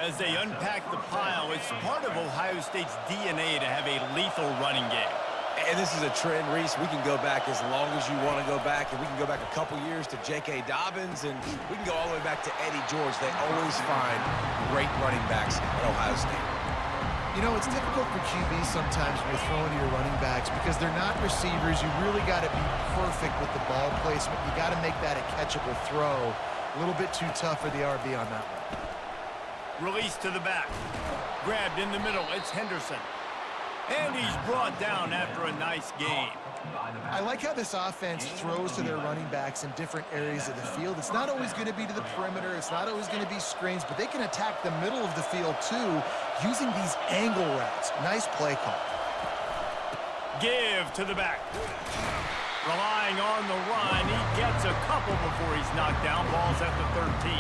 As they unpack the pile, it's part of Ohio State's DNA to have a lethal running game. And this is a trend, Reese. We can go back as long as you want to go back, and we can go back a couple years to J.K. Dobbins, and we can go all the way back to Eddie George. They always find great running backs at Ohio State. You know, it's difficult for QBs sometimes when you're throwing to your running backs because they're not receivers. You really got to be perfect with the ball placement. You got to make that a catchable throw. A little bit too tough for the RB on that one. Release to the back. Grabbed in the middle. It's Henderson. And he's brought down after a nice game. I like how this offense throws to their running backs in different areas of the field. It's not always going to be to the perimeter. It's not always going to be screens, but they can attack the middle of the field too using these angle routes. Nice play call. Give to the back. Relying on the run. He gets a couple before he's knocked down. Ball's at the 13.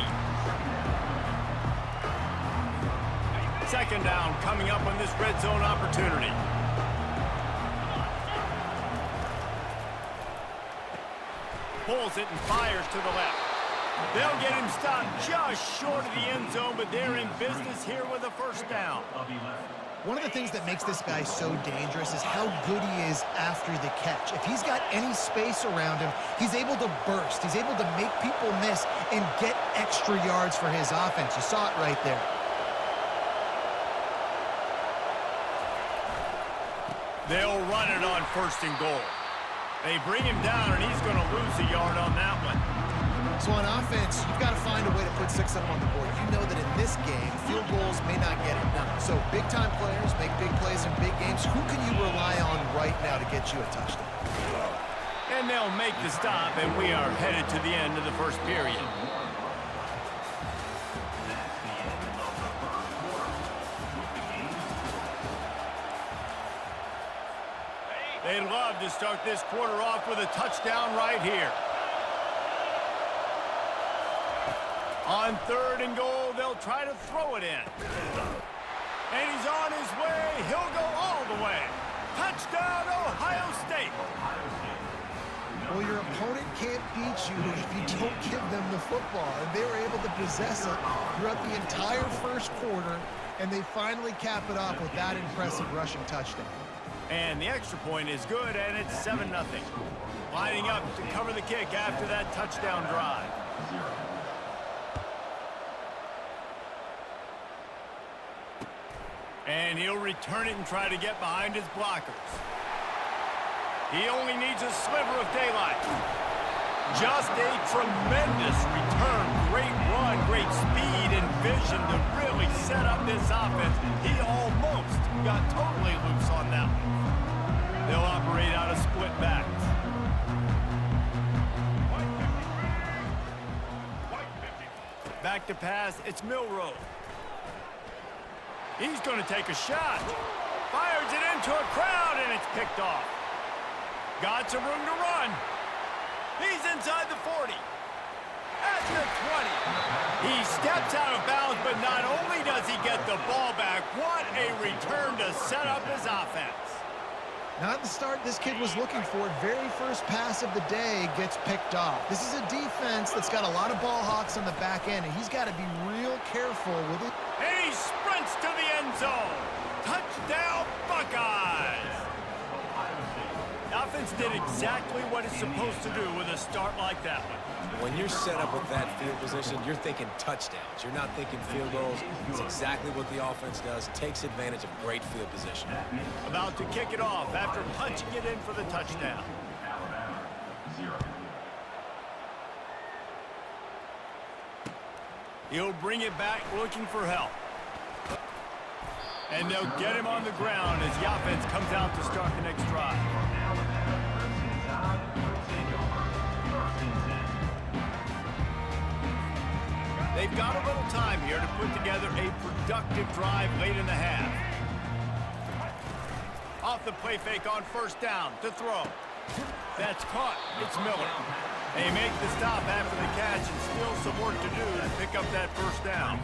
Second down coming up on this red zone opportunity. Pulls it and fires to the left. They'll get him stopped just short of the end zone, but they're in business here with a first down. One of the things that makes this guy so dangerous is how good he is after the catch. If he's got any space around him, he's able to burst. He's able to make people miss and get extra yards for his offense. You saw it right there. They'll run it on first and goal. They bring him down, and he's going to lose a yard on that one. So on offense, you've got to find a way to put 6 up on the board. You know that in this game, field goals may not get it done. So big-time players make big plays in big games. Who can you rely on right now to get you a touchdown? And they'll make the stop, and we are headed to the end of the first period. They'd love to start this quarter off with a touchdown right here. On third and goal, they'll try to throw it in. And he's on his way. He'll go all the way. Touchdown, Ohio State. Well, your opponent can't beat you if you don't give them the football. And they were able to possess it throughout the entire first quarter, and they finally cap it off with that impressive rushing touchdown. And the extra point is good, and it's 7-0. Lining up to cover the kick after that touchdown drive. And he'll return it and try to get behind his blockers. He only needs a sliver of daylight. Just a tremendous return. Great run, great speed and vision to really set up this offense. He almost got totally loose on that one. They'll operate out of split backs. Back to pass, it's Milroe. He's going to take a shot. Fires it into a crowd, and it's picked off. Got some room to run. He's inside the 40. At the 20. He steps out of bounds, but not only does he get the ball back, what a return to set up his offense. Not the start this kid was looking for. Very first pass of the day gets picked off. This is a defense that's got a lot of ball hawks on the back end, and he's got to be real careful with it. And he sprints to the end zone. Touchdown, Buckeyes! The offense did exactly what it's supposed to do with a start like that one. When you're set up with that field position, you're thinking touchdowns. You're not thinking field goals. It's exactly what the offense does. Takes advantage of great field position. About to kick it off after punching it in for the touchdown. Alabama, 0. He'll bring it back looking for help. And they'll get him on the ground as the offense comes out to start the next drive. They've got a little time here to put together a productive drive late in the half. Off the play fake on first down to throw. That's caught. It's Miller. They make the stop after the catch and still some work to do to pick up that first down.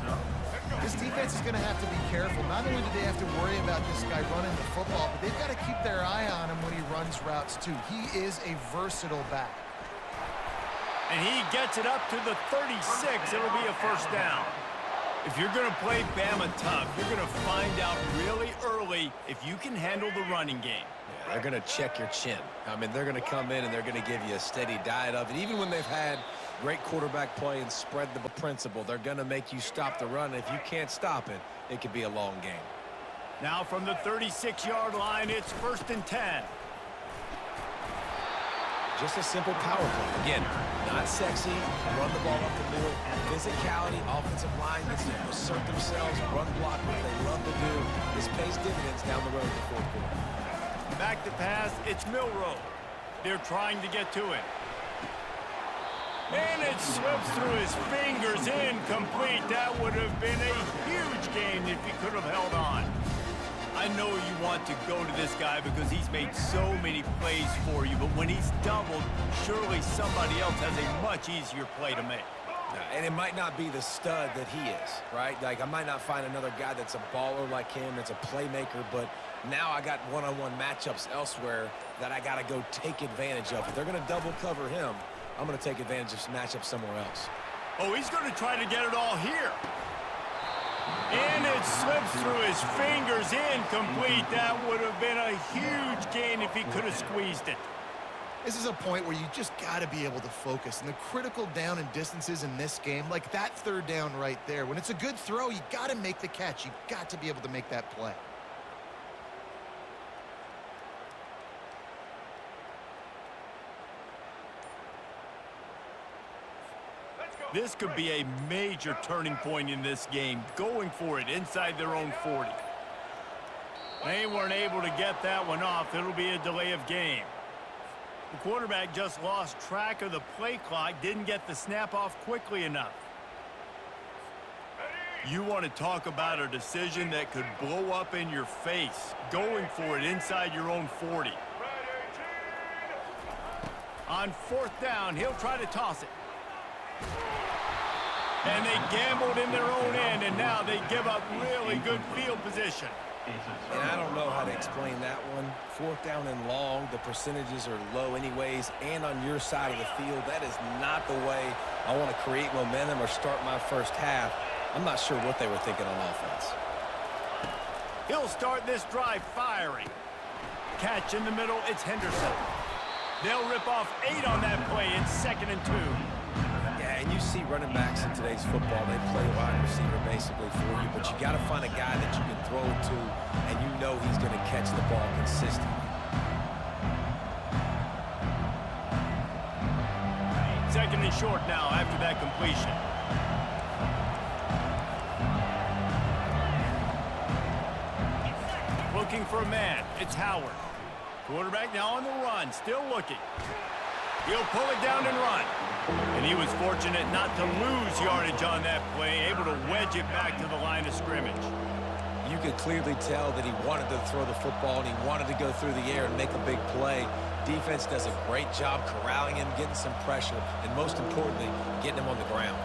This defense is going to have to be careful. Not only do they have to worry about this guy running the football, but they've got to keep their eye on him when he runs routes too. He is a versatile back. And he gets it up to the 36. It'll be a first down. If you're going to play Bama tough, you're going to find out really early if you can handle the running game. Yeah, they're going to check your chin. I mean, they're going to come in and they're going to give you a steady diet of it. Even when they've had great quarterback play and spread the principle, they're going to make you stop the run. If you can't stop it, it could be a long game. Now from the 36-yard line, it's 1st and 10. Just a simple power play. Again, not sexy, run the ball up the middle. Physicality, offensive line gets to assert themselves, run block, what they love to do. This pays dividends down the road in the fourth quarter. Back to pass, it's Milroe. They're trying to get to it. And it slips through his fingers, incomplete. That would have been a huge gain if he could have held on. I know you want to go to this guy because he's made so many plays for you, but when he's doubled, surely somebody else has a much easier play to make. And it might not be the stud that he is, right? Like, I might not find another guy that's a baller like him, that's a playmaker, but now I got one-on-one matchups elsewhere that I got to go take advantage of. If they're going to double cover him, I'm going to take advantage of some matchups somewhere else. Oh, he's going to try to get it all here. And it slips through his fingers, incomplete. That would have been a huge gain if he could have squeezed it. This is a point where you just got to be able to focus. And the critical down and distances in this game, like that third down right there, when it's a good throw, you got to make the catch. You got to be able to make that play. This could be a major turning point in this game, going for it inside their own 40. They weren't able to get that one off. It'll be a delay of game. The quarterback just lost track of the play clock, didn't get the snap off quickly enough. You want to talk about a decision that could blow up in your face, going for it inside your own 40. On fourth down, he'll try to toss it. And they gambled in their own end, and now they give up really good field position. And I don't know how to explain that one. Fourth down and long, the percentages are low anyways, and on your side of the field, that is not the way I want to create momentum or start my first half. I'm not sure what they were thinking on offense. He'll start this drive firing. Catch in the middle, it's Henderson. They'll rip off 8 on that play in 2nd and 2. Yeah, and you see running backs in today's football, they play wide receiver basically for you, but you got to find a guy that you can throw it to, and you know he's going to catch the ball consistently. 2nd and short now after that completion. Looking for a man, it's Howard. Quarterback now on the run, still looking. He'll pull it down and run. And he was fortunate not to lose yardage on that play, able to wedge it back to the line of scrimmage. You could clearly tell that he wanted to throw the football and he wanted to go through the air and make a big play. Defense does a great job corralling him, getting some pressure, and most importantly, getting him on the ground.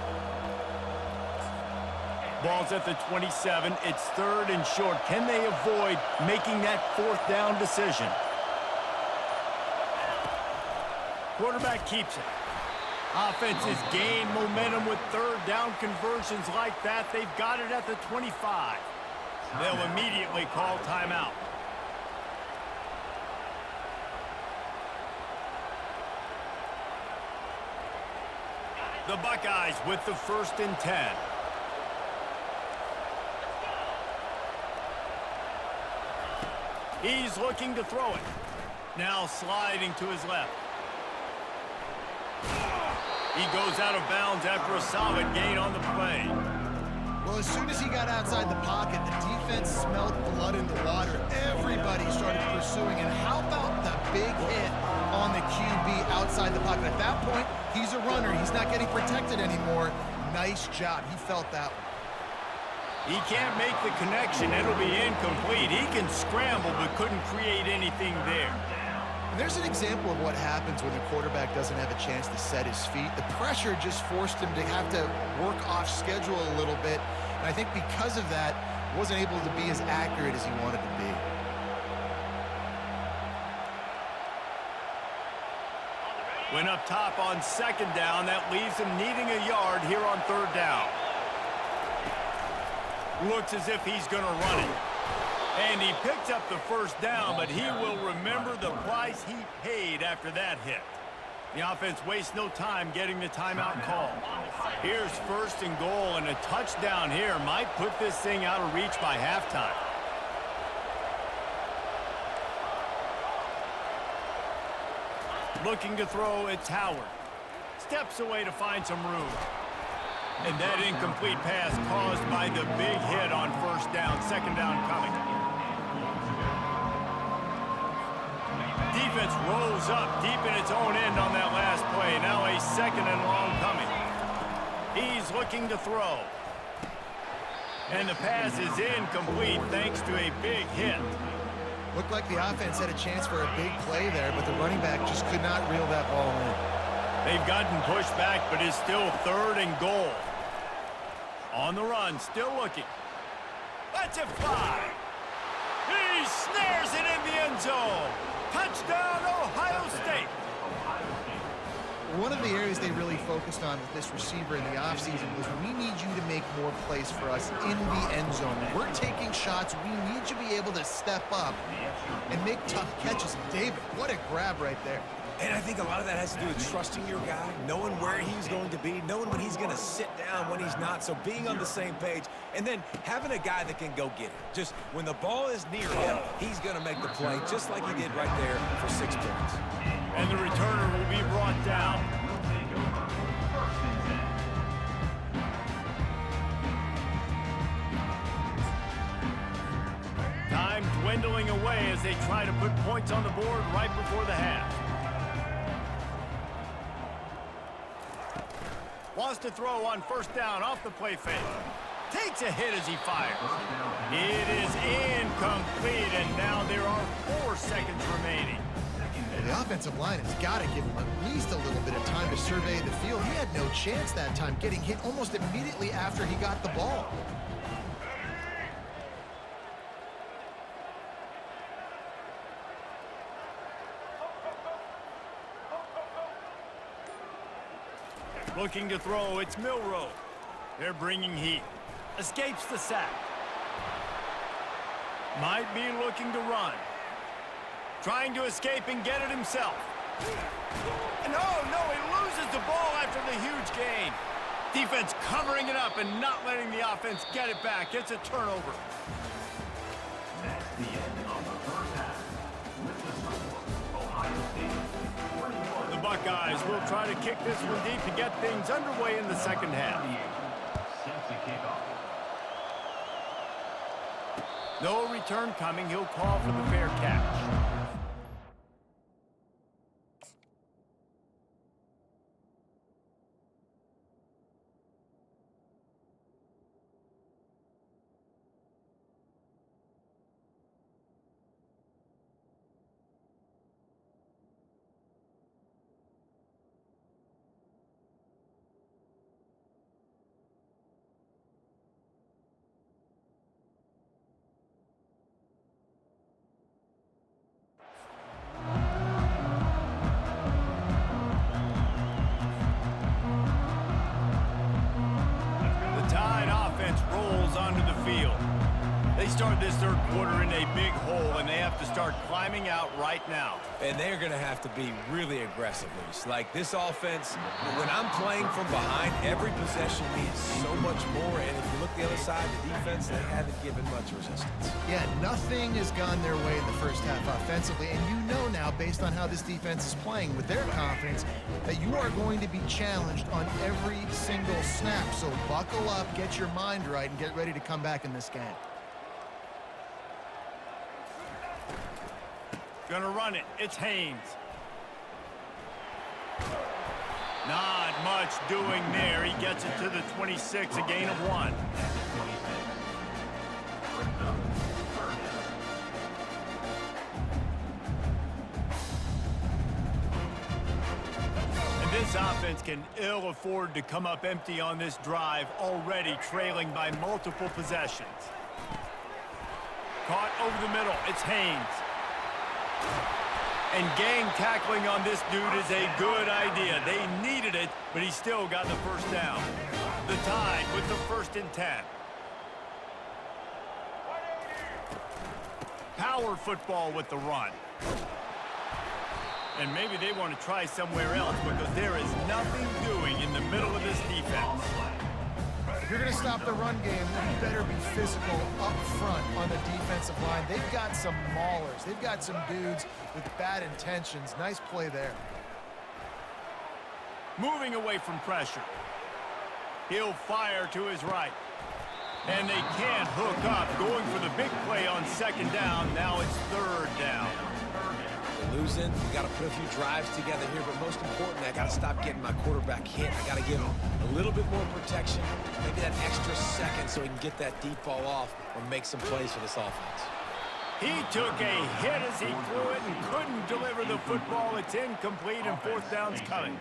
Ball's at the 27. It's 3rd and short. Can they avoid making that 4th down decision? Quarterback keeps it. Offense has gained momentum with 3rd down conversions like that. They've got it at the 25. They'll immediately call timeout. The Buckeyes with the 1st and 10. He's looking to throw it. Now sliding to his left. He goes out of bounds after a solid gain on the play. Well, as soon as he got outside the pocket, the defense smelled blood in the water. Everybody started pursuing. And how about the big hit on the QB outside the pocket? At that point, he's a runner. He's not getting protected anymore. Nice job. He felt that one. He can't make the connection. It'll be incomplete. He can scramble but couldn't create anything there. And there's an example of what happens when the quarterback doesn't have a chance to set his feet. The pressure just forced him to have to work off schedule a little bit. And I think because of that, wasn't able to be as accurate as he wanted to be. Went up top on 2nd down. That leaves him needing a yard here on 3rd down. Looks as if he's going to run it. And he picked up the 1st down, but he will remember the price he paid after that hit. The offense wastes no time getting the timeout call. Here's 1st and goal, and a touchdown here might put this thing out of reach by halftime. Looking to throw, it's Howard. Steps away to find some room. And that incomplete pass caused by the big hit on first down. Second down coming. Defense rolls up deep in its own end on that last play. Now a second and long coming. He's looking to throw. And the pass is incomplete thanks to a big hit. Looked like the offense had a chance for a big play there, but the running back just could not reel that ball in. They've gotten pushed back, but it's still third and goal. On the run, still looking. Lets it fly. He snares it in the end zone. Touchdown, Ohio State. One of the areas they really focused on with this receiver in the offseason was we need you to make more plays for us in the end zone. We're taking shots. We need you to be able to step up and make tough catches. David, what a grab right there. And I think a lot of that has to do with trusting your guy, knowing where he's going to be, knowing when he's going to sit down, when he's not, so being on the same page, and then having a guy that can go get it. Just when the ball is near him, he's going to make the play, just like he did right there for 6 points. And the returner will be brought down. Time dwindling away as they try to put points on the board right before the half. Wants to throw on first down off the play fake. Takes a hit as he fires. It is incomplete, and now there are 4 seconds remaining. The offensive line has got to give him at least a little bit of time to survey the field. He had no chance that time, getting hit almost immediately after he got the ball. Looking to throw, it's Milroe. They're bringing heat. Escapes the sack. Might be looking to run. Trying to escape and get it himself. And oh no, he loses the ball after the huge gain. Defense covering it up and not letting the offense get it back. It's a turnover. That's the end of the first half. With the score, Ohio State 41. The Buckeyes will try to kick this one deep to get things underway in the second half. Since the kickoff. No return coming. He'll call for the fair catch. Rolls onto the field. They start this third quarter in a big hole, and they have to start climbing out right now. And they're going to have to be really aggressive, Luis. Like this offense, when I'm playing from behind, every possession means so much more. And if you look the other side, the defense, they haven't given much resistance. Yeah, nothing has gone their way in the first half offensively. And you know now, based on how this defense is playing with their confidence, that you are going to be challenged on every single snap. So buckle up, get your mind right, and get ready to come back in this game. Gonna run it. It's Haynes. Not much doing there. He gets it to the 26, a gain of 1. And this offense can ill afford to come up empty on this drive, already trailing by multiple possessions. Caught over the middle. It's Haynes. And gang tackling on this dude is a good idea. They needed it, but he still got the first down. The Tide with the 1st and 10. Power football with the run. And maybe they want to try somewhere else because there is nothing doing in the middle of this defense. If you're going to stop the run game, you better be physical up front on the defensive line. They've got some maulers. They've got some dudes with bad intentions. Nice play there. moving away from pressure. He'll fire to his right. And they can't hook up, going for the big play on second down. Now it's third down. They're losing. You got to put a few drives together here, but most importantly, I got to stop getting my quarterback hit. I got to give him a little bit more protection, maybe that extra second so he can get that deep ball off or make some plays for this offense. He took a hit as he threw it and couldn't deliver the football. It's incomplete and fourth down's coming.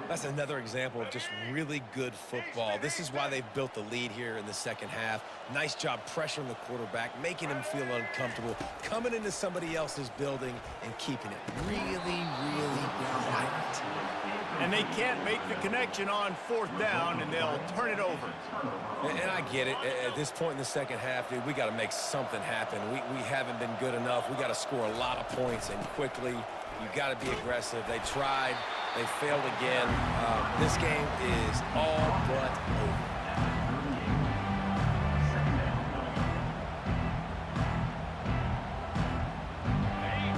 That's another example of just really good football. This is why they've built the lead here in the second half. Nice job pressuring the quarterback, making him feel uncomfortable, coming into somebody else's building and keeping it really, really quiet. And they can't make the connection on fourth down, and they'll turn it over. And I get it. At this point in the second half, dude, we got to make something happen. We haven't been good enough. We got to score a lot of points and quickly. You got to be aggressive. They tried. They failed again. This game is all but over.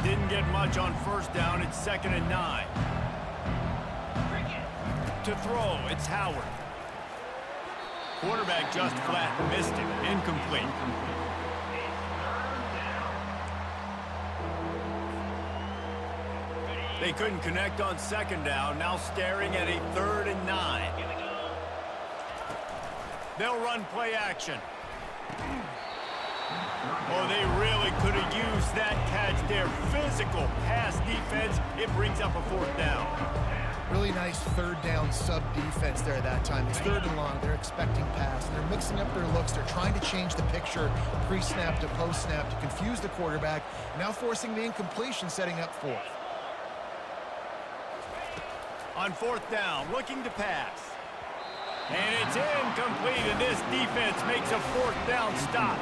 Didn't get much on first down. It's 2nd and 9. To throw, it's Howard. Quarterback just flat missed it. Incomplete. They couldn't connect on second down. Now staring at a 3rd and 9. They'll run play action. Oh, they really could have used that catch there. Physical pass defense. It brings up a 4th down. Really nice third down sub-defense there at that time. It's 3rd and long. They're expecting pass, and they're mixing up their looks. They're trying to change the picture pre-snap to post-snap to confuse the quarterback, now forcing the incompletion, setting up 4th. On 4th down, looking to pass. And it's incomplete, and this defense makes a 4th down stop.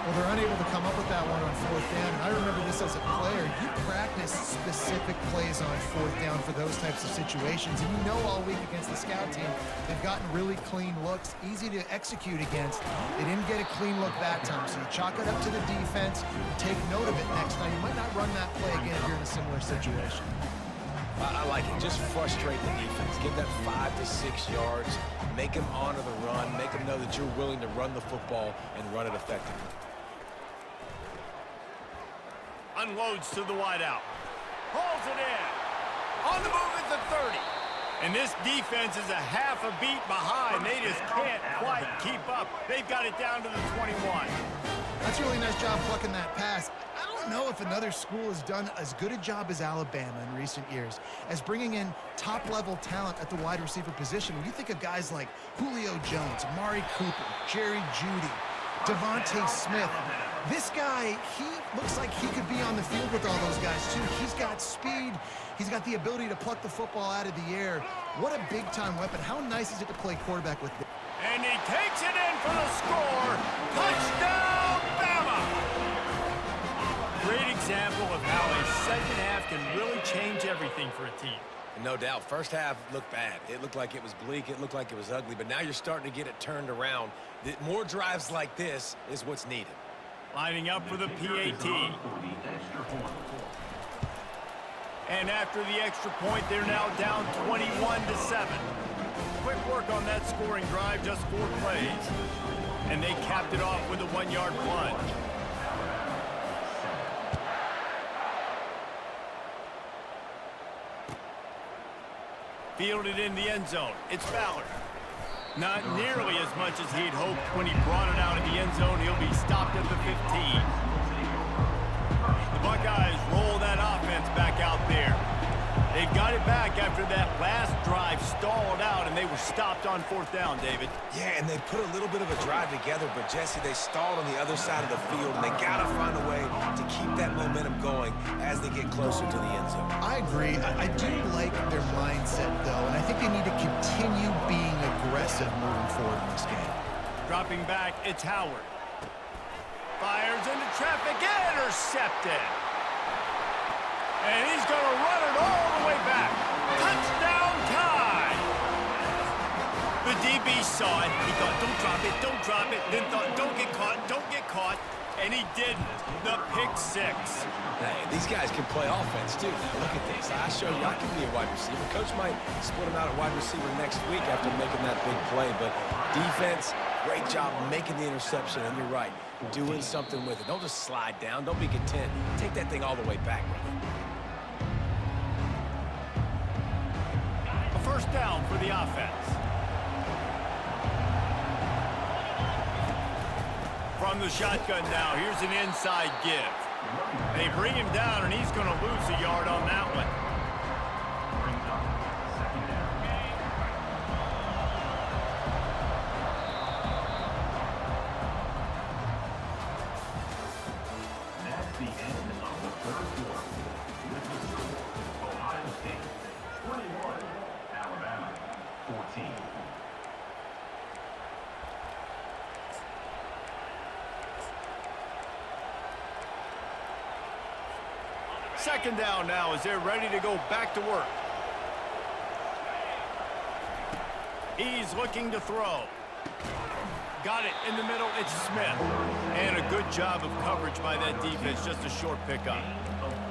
Well, they're unable to come up with that one on 4th down, and I remember this as a player. You practice specific plays on 4th down for those types of situations, and you know all week against the scout team, they've gotten really clean looks, easy to execute against. They didn't get a clean look that time, so you chalk it up to the defense, take note of it next time. You might not run that play again if you're in a similar situation. I like it. Just frustrate the defense. Get that 5 to 6 yards. Make them honor the run. Make them know that you're willing to run the football and run it effectively. Unloads to the wideout. Hauls it in. On the move at the 30. And this defense is a half a beat behind. They just can't quite keep up. They've got it down to the 21. That's a really nice job plucking that pass. I don't know if another school has done as good a job as Alabama in recent years as bringing in top-level talent at the wide receiver position. When you think of guys like Julio Jones, Amari Cooper, Jerry Jeudy, Devontae Smith, this guy, he looks like he could be on the field with all those guys, too. He's got speed. He's got the ability to pluck the football out of the air. What a big-time weapon. How nice is it to play quarterback with this? And he takes it in for the score. Touchdown, Bama! Great example of how a second half can really change everything for a team. No doubt. First half looked bad. It looked like it was bleak. It looked like it was ugly. But now you're starting to get it turned around. More drives like this is what's needed. Lining up for the PAT. And after the extra point, they're now down 21-7. Quick work on that scoring drive, just 4 plays. And they capped it off with a 1-yard plunge. Fielded in the end zone. It's Ballard. Not nearly as much as he'd hoped when he brought it out of the end zone. He'll be stopped at the 15. The Buckeyes roll that offense back out there. They've got it back after that last drive stalled out, and they were stopped on 4th down, David. Yeah, and they put a little bit of a drive together, but, Jesse, they stalled on the other side of the field, and they got to find a way to keep that momentum going as they get closer to the end zone. I agree. I do like their mindset, though, and I think they need to continue being aggressive moving forward in this game. Dropping back, it's Howard. Fires into traffic, intercepted. And he's going to run it all the way back. Touchdown time! The DB saw it. He thought, don't drop it, then thought, don't get caught, and he didn't. The pick pick six. Hey, these guys can play offense, too. Now, look at this. I showed you I can be a wide receiver. Coach might split him out at wide receiver next week after making that big play. But defense, great job making the interception. And you're right, doing something with it. Don't just slide down. Don't be content. Take that thing all the way back, brother. A first down for the offense. From the shotgun now, here's an inside give. They bring him down, and he's going to lose a yard on that one. Brings up second down. That's the end of the third quarter. With the score, Ohio State 21, Alabama 14. Second down now as they're ready to go back to work. He's looking to throw. Got it in the middle. It's Smith. And a good job of coverage by that defense. Just a short pickup.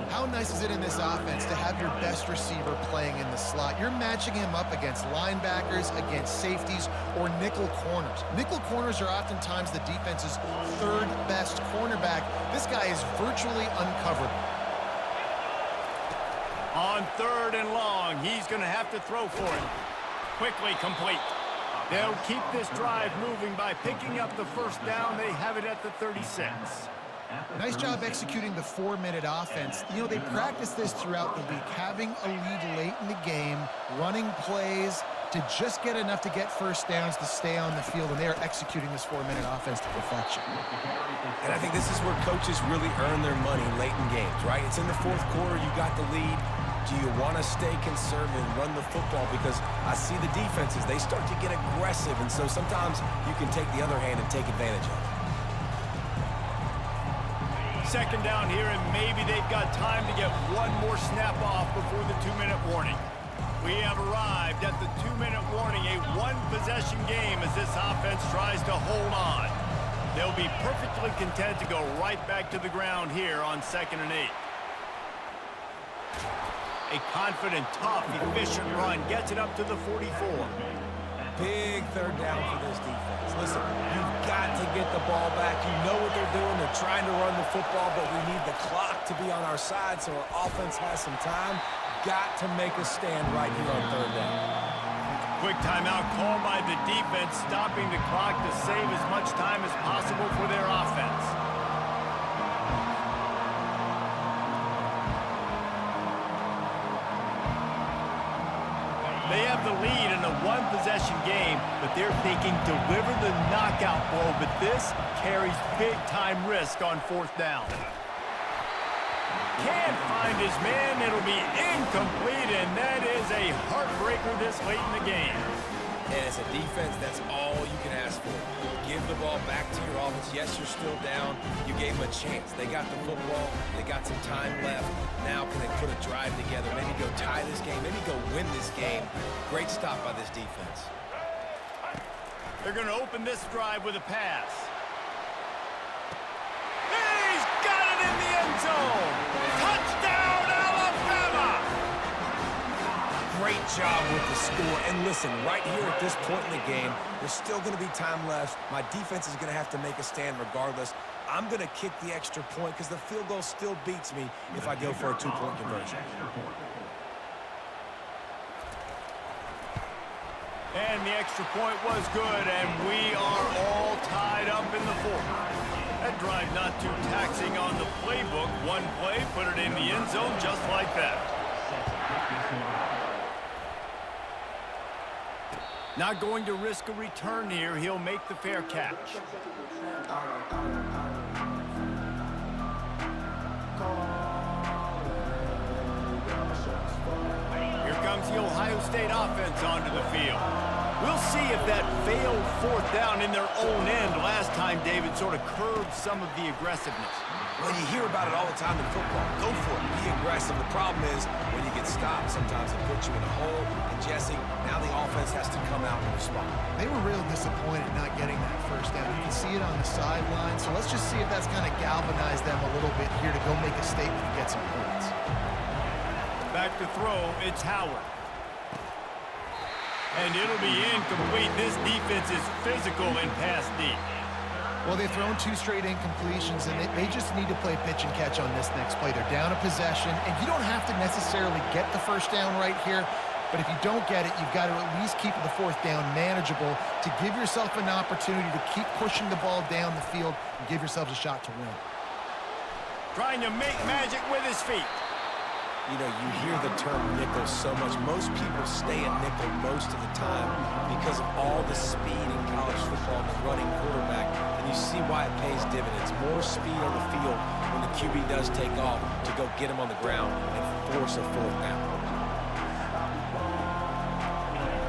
How nice is it in this offense to have your best receiver playing in the slot? You're matching him up against linebackers, against safeties, or nickel corners. Nickel corners are oftentimes the defense's third best cornerback. This guy is virtually uncovered. On third and long, he's going to have to throw for it. Quickly complete. They'll keep this drive moving by picking up the first down. They have it at the 36. Nice job executing the 4-minute offense. You know, they practice this throughout the week, having a lead late in the game, running plays to just get enough to get first downs to stay on the field, and they are executing this 4-minute offense to perfection. And I think this is where coaches really earn their money late in games, right? It's in the fourth quarter. You got the lead. Do you want to stay conservative and run the football? Because I see the defenses, they start to get aggressive, and so sometimes you can take the other hand and take advantage of it. Second down here, and maybe they've got time to get one more snap off before the 2-minute warning. We have arrived at the 2-minute warning, a one-possession game as this offense tries to hold on. They'll be perfectly content to go right back to the ground here on 2nd and 8. A confident, tough, efficient run gets it up to the 44. Big third down for this defense. Listen, you've got to get the ball back. You know what they're doing. They're trying to run the football, but we need the clock to be on our side so our offense has some time. Got to make a stand right here on third down. Quick timeout called by the defense, stopping the clock to save as much time as possible for their offense. They have the lead in a one-possession game, but they're thinking deliver the knockout blow, but this carries big-time risk on 4th down. Can't find his man. It'll be incomplete, and that is a heartbreaker this late in the game. And as a defense, that's all you can ask for. Give the ball back to your offense. Yes, you're still down. You gave them a chance. They got the football. They got some time left. Now can they put a drive together? Maybe go tie this game. Maybe go win this game. Great stop by this defense. They're going to open this drive with a pass. He's got it in the end zone. Touchdown, Alabama! Great job with the score. And listen, right here at this point in the game, there's still going to be time left. My defense is going to have to make a stand regardless. I'm going to kick the extra point because the field goal still beats me if I go for a 2-point conversion. And the extra point was good, and we are all tied up in the 4th. That drive not too taxing on the playbook. One play, put it in the end zone just like that. Not going to risk a return here. He'll make the fair catch. Here comes the Ohio State offense onto the field. We'll see if that failed 4th down in their own end last time, David, sort of curbed some of the aggressiveness. Well, you hear about it all the time in football. Go for it. Be aggressive. The problem is when you get stopped, sometimes it puts you in a hole. And, Jesse, now the offense has to come out and respond. They were real disappointed not getting that first down. You can see it on the sideline. So let's just see if that's kind of galvanized them a little bit here to go make a statement and get some points. Back to throw, it's Howard. And it'll be incomplete. This defense is physical and pass deep. Well, they've thrown 2 straight incompletions, and they just need to play pitch and catch on this next play. They're down a possession, and you don't have to necessarily get the first down right here, but if you don't get it, you've got to at least keep the 4th down manageable to give yourself an opportunity to keep pushing the ball down the field and give yourselves a shot to win. Trying to make magic with his feet. You know, you hear the term nickel so much. Most people stay at nickel most of the time because of all the speed in college football and the running quarterback. And you see why it pays dividends. More speed on the field when the QB does take off to go get him on the ground and force a 4th down.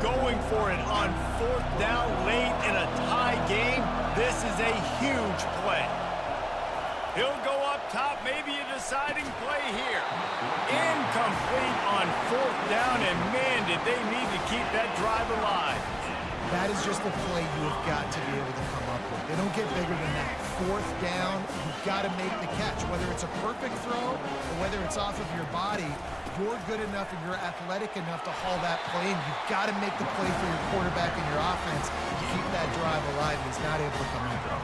Going for it on 4th down late in a tie game. This is a huge play. He'll go up top, maybe a deciding play here. Incomplete on 4th down, and man, did they need to keep that drive alive. That is just a play you have got to be able to come up with. They don't get bigger than that. 4th down, you've got to make the catch. Whether it's a perfect throw or whether it's off of your body, you're good enough and you're athletic enough to haul that play, and you've got to make the play for your quarterback and your offense to keep that drive alive, and he's not able to come up with it.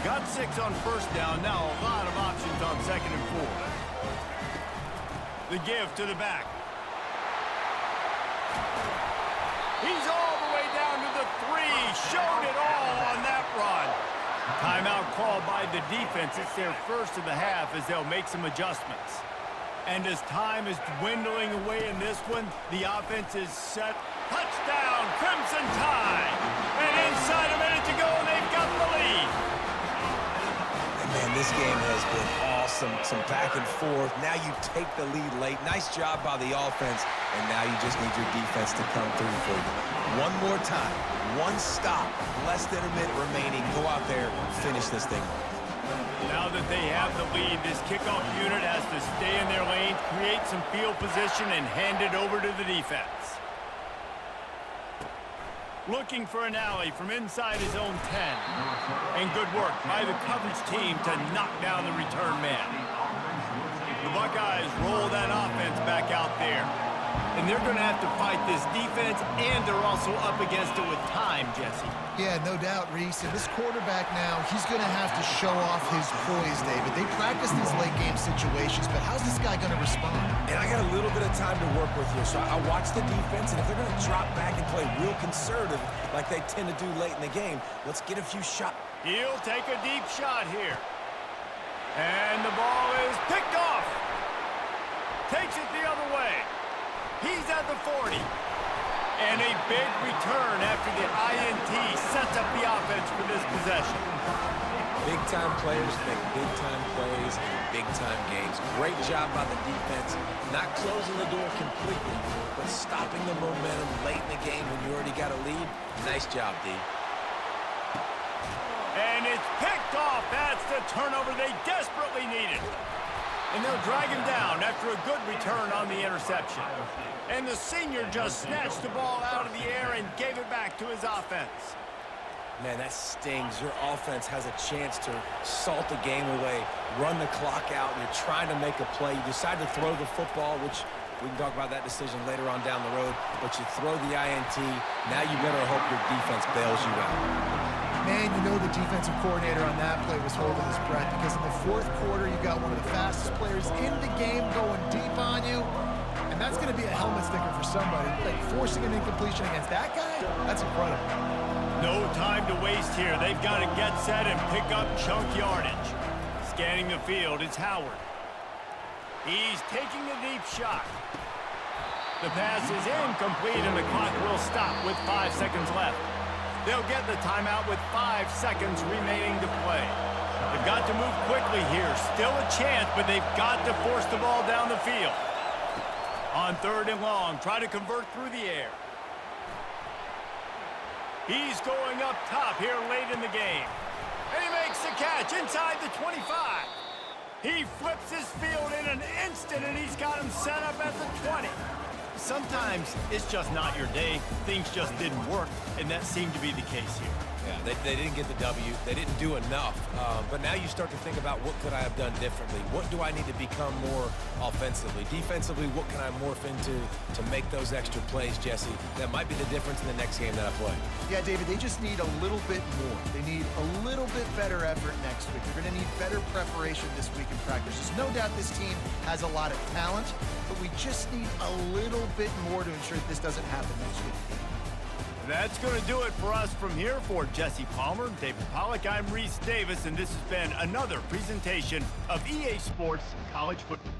Got 6 on 1st down. Now a lot of options on 2nd and 4. The give to the back. He's all the way down to the 3. Showed it all on that run. Timeout called by the defense. It's their first of the half as they'll make some adjustments. And as time is dwindling away in this one, the offense is set. Touchdown, Crimson Tide. And inside a minute to go, they've got the lead. Man, this game has been awesome. Some back and forth. Now you take the lead late. Nice job by the offense. And now you just need your defense to come through for you. One more time. One stop. Less than a minute remaining. Go out there and finish this thing off. Now that they have the lead, this kickoff unit has to stay in their lane, create some field position, and hand it over to the defense. Looking for an alley from inside his own 10. And good work by the coverage team to knock down the return man. The Buckeyes roll that offense back out there. And they're going to have to fight this defense, and they're also up against it with time, Jesse. Yeah, no doubt, Reese. And this quarterback now, he's going to have to show off his poise, David. They practice these late-game situations, but how's this guy going to respond? And I got a little bit of time to work with here, so I watch the defense, and if they're going to drop back and play real conservative like they tend to do late in the game, let's get a few shots. He'll take a deep shot here. And the ball is picked off. Takes it the other way. He's at the 40. And a big return after the INT sets up the offense for this possession. Big-time players make big-time plays in big-time games. Great job by the defense, not closing the door completely, but stopping the momentum late in the game when you already got a lead. Nice job, D. And it's picked off. That's the turnover they desperately needed. And they'll drag him down after a good return on the interception. And the senior just snatched the ball out of the air and gave it back to his offense. Man, that stings. Your offense has a chance to salt the game away, run the clock out, and you're trying to make a play. You decide to throw the football, which we can talk about that decision later on down the road, but you throw the INT. Now you better hope your defense bails you out. Man, you know the defensive coordinator on that play was holding his breath because in the 4th quarter, you got one of the fastest players in the game going deep on you, and that's going to be a helmet sticker for somebody. Like forcing an incompletion against that guy, that's incredible. No time to waste here. They've got to get set and pick up chunk yardage. Scanning the field, it's Howard. He's taking a deep shot. The pass is incomplete, and the clock will stop with 5 seconds left. They'll get the timeout with 5 seconds remaining to play. They've got to move quickly here. Still a chance, but they've got to force the ball down the field. On 3rd and long, try to convert through the air. He's going up top here late in the game. And he makes the catch inside the 25. He flips his field in an instant, and he's got him set up at the 20. Sometimes it's just not your day. Things just didn't work, and that seemed to be the case here. Yeah, they didn't get the W. They didn't do enough. But now you start to think about what could I have done differently? What do I need to become more offensively? Defensively, what can I morph into to make those extra plays, Jesse? That might be the difference in the next game that I play. Yeah, David, they just need a little bit more. They need a little bit better effort next week. They're going to need better preparation this week in practice. There's no doubt this team has a lot of talent, but we just need a little bit more to ensure that this doesn't happen next week. That's going to do it for us from here. For Jesse Palmer, David Pollack, I'm Reese Davis, and this has been another presentation of EA Sports College Football.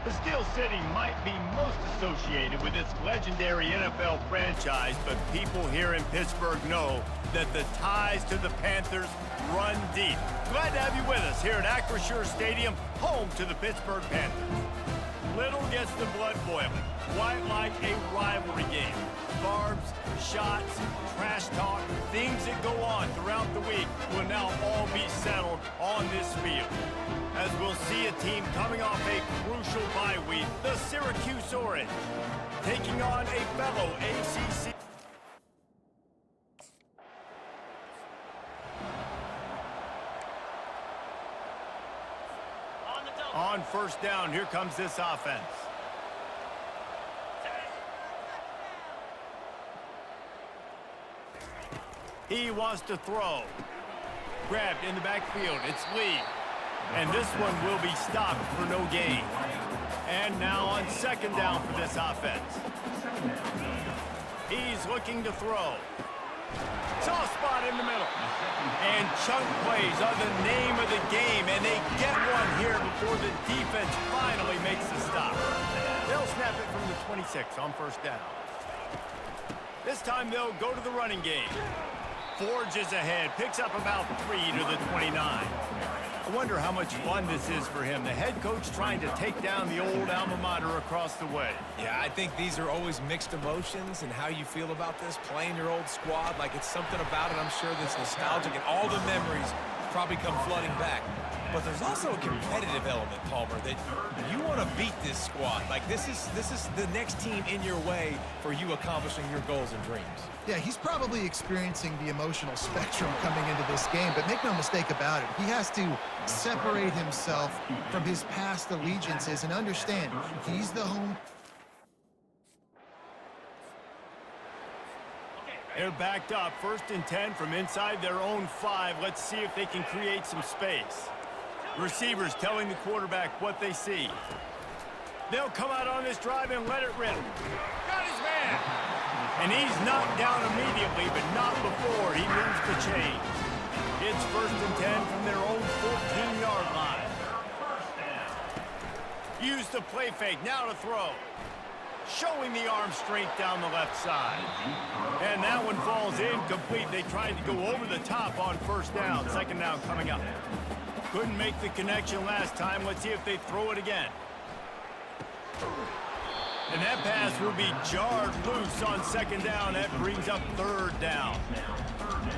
The Steel City might be most associated with its legendary NFL franchise, but people here in Pittsburgh know that the ties to the Panthers run deep. Glad to have you with us here at Acrisure Stadium, home to the Pittsburgh Panthers. Little gets the blood boiling, quite like a rivalry game. Barbs, shots, trash talk, things that go on throughout the week will now all be settled on this field. As we'll see a team coming off a crucial bye week, the Syracuse Orange, taking on a fellow ACC. On first down, here comes this offense. He wants to throw. Grabbed in the backfield, it's Lee. And this one will be stopped for no gain. And now on second down for this offense. He's looking to throw. Soft spot in the middle. And chunk plays are the name of the game, and they get one here before the defense finally makes the stop. They'll snap it from the 26 on first down. This time they'll go to the running game. Forges ahead, picks up about 3 to the 29. I wonder how much fun this is for him. The head coach trying to take down the old alma mater across the way. Yeah, I think these are always mixed emotions and how you feel about this, playing your old squad. Like, it's something about it, I'm sure, that's nostalgic, and all the memories probably come flooding back. But there's also a competitive element, Palmer, that you want to beat this squad. Like, this is the next team in your way for you accomplishing your goals and dreams. Yeah, he's probably experiencing the emotional spectrum coming into this game, but make no mistake about it. He has to separate himself from his past allegiances and understand he's the home. They're backed up, 1st and 10 from inside their own 5. Let's see if they can create some space. Receivers telling the quarterback what they see. They'll come out on this drive and let it rip. Got his man! And he's knocked down immediately, but not before he moves the chains. It's 1st and 10 from their own 14-yard line. Use the play fake, now to throw. Showing the arm strength down the left side. And that one falls incomplete. They tried to go over the top on first down. Second down coming up. Couldn't make the connection last time. Let's see if they throw it again. And that pass will be jarred loose on second down. That brings up 3rd down.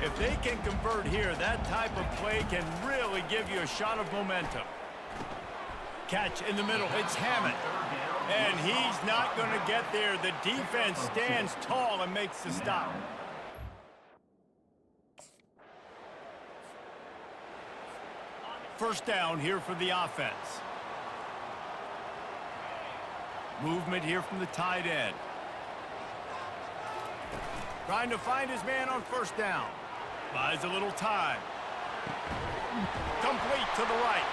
If they can convert here, that type of play can really give you a shot of momentum. Catch in the middle. It's Hammond. And he's not going to get there. The defense stands tall and makes the stop. First down here for the offense. Movement here from the tight end. Trying to find his man on first down. Buys a little time. Complete to the right.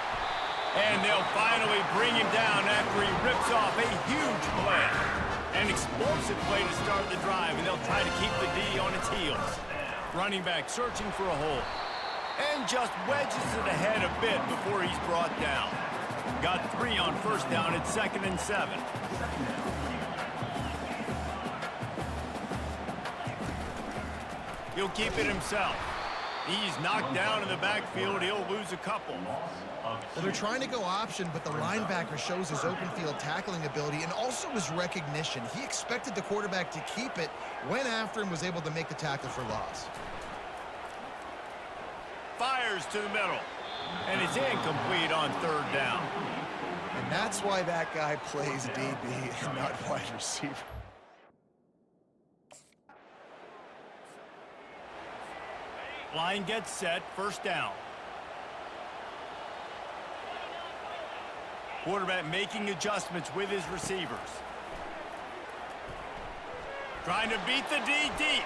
And they'll finally bring him down after he rips off a huge play. An explosive play to start the drive, and they'll try to keep the D on its heels. Running back searching for a hole. And just wedges it ahead a bit before he's brought down. Got 3 on first down at 2nd and 7. He'll keep it himself. He's knocked down in the backfield. He'll lose a couple. Well, they're trying to go option, but the linebacker shows his open field tackling ability and also his recognition. He expected the quarterback to keep it, went after him, was able to make the tackle for loss. Fires to the middle. And it's incomplete on 3rd down. And that's why that guy plays DB and not wide receiver. Line gets set, first down. Quarterback making adjustments with his receivers. Trying to beat the D deep.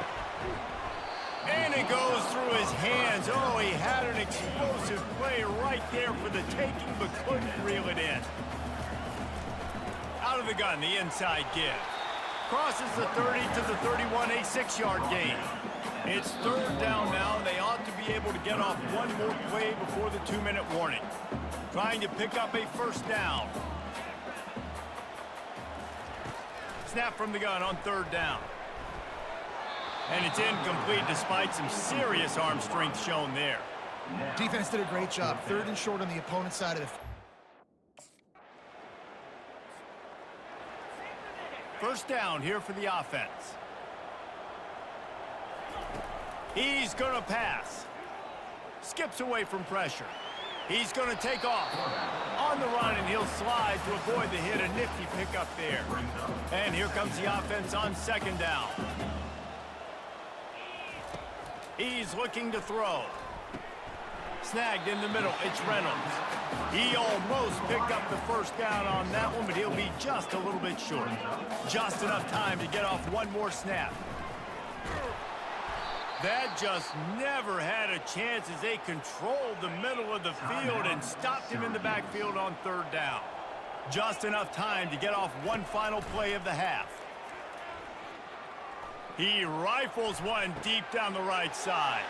And it goes through his hands. Oh, he had an explosive play right there for the taking, but couldn't reel it in. Out of the gun, the inside give. Crosses the 30 to the 31, a 6-yard gain. It's 3rd down now. They ought to be able to get off one more play before the 2-minute warning. Trying to pick up a first down. snap from the gun on 3rd down. And it's incomplete despite some serious arm strength shown there. Defense did a great job. 3rd and short on the opponent's side of the... First down here for the offense. He's going to pass. Skips away from pressure. He's going to take off. On the run, and he'll slide to avoid the hit. A nifty pickup there. And here comes the offense on 2nd down. He's looking to throw. Snagged in the middle. It's Reynolds. He almost picked up the first down on that one, but he'll be just a little bit short. Just enough time to get off one more snap. That just never had a chance as they controlled the middle of the field and stopped him in the backfield on 3rd down. Just enough time to get off one final play of the half. He rifles one deep down the right side.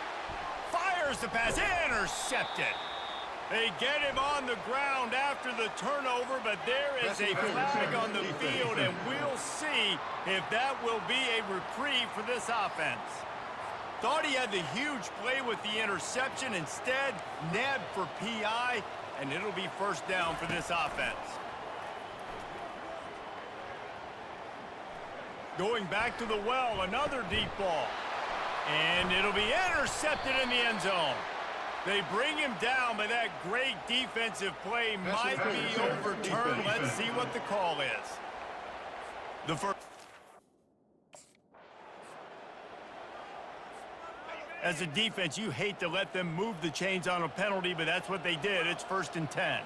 Fires the pass, intercepted. They get him on the ground after the turnover, but there is a flag on the field, and we'll see if that will be a reprieve for this offense. Thought he had the huge play with the interception. Instead, nabbed for PI, and it'll be 1st down for this offense. Going back to the well, another deep ball. And it'll be intercepted in the end zone. They bring him down, but that great defensive play might be overturned. Let's see what the call is. The first. As a defense, you hate to let them move the chains on a penalty, but that's what they did. It's 1st and 10.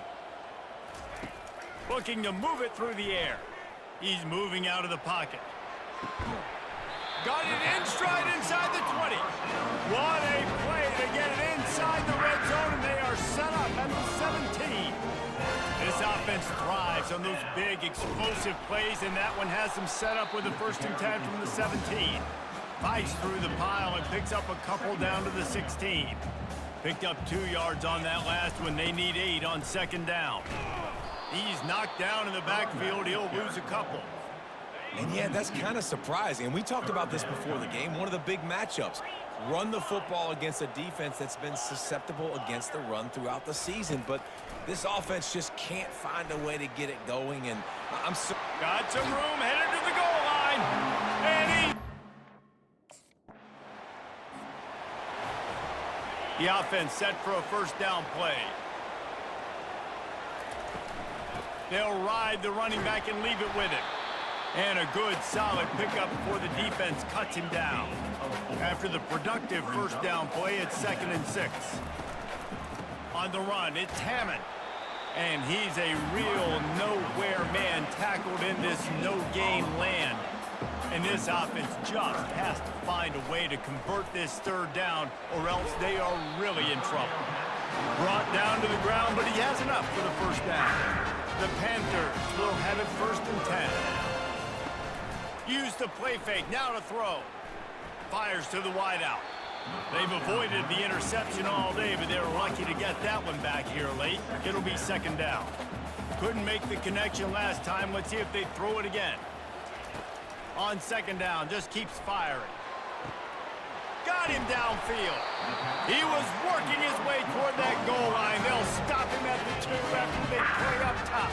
Looking to move it through the air. He's moving out of the pocket. Got it in stride inside the 20. What a play to get it inside the red zone, and they are set up at the 17. This offense thrives on those big, explosive plays, and that one has them set up with a 1st and 10 from the 17. Fights through the pile and picks up a couple down to the 16. Picked up 2 yards on that last one. They need 8 on 2nd down. He's knocked down in the backfield. He'll lose a couple. And yeah, that's kind of surprising. And we talked about this before the game. One of the big matchups. Run the football against a defense that's been susceptible against the run throughout the season. But this offense just can't find a way to get it going. And I'm so... Got some room, headed to the goal line. And the offense set for a 1st down play. They'll ride the running back and leave it with him. And a good, solid pickup before the defense cuts him down. After the productive 1st down play, it's 2nd and 6. On the run, it's Hammond. And he's a real nowhere man tackled in this no-gain land. And this offense just has to find a way to convert this 3rd down, or else they are really in trouble. Brought down to the ground, but he has enough for the 1st down. The Panthers will have it 1st and 10. Use the play fake, now to throw. Fires to the wideout. They've avoided the interception all day, but they're lucky to get that one back here late. It'll be 2nd down. Couldn't make the connection last time. Let's see if they throw it again. On 2nd down, just keeps firing. Got him downfield. He was working his way toward that goal line. They'll stop him at the 2 after they play up top.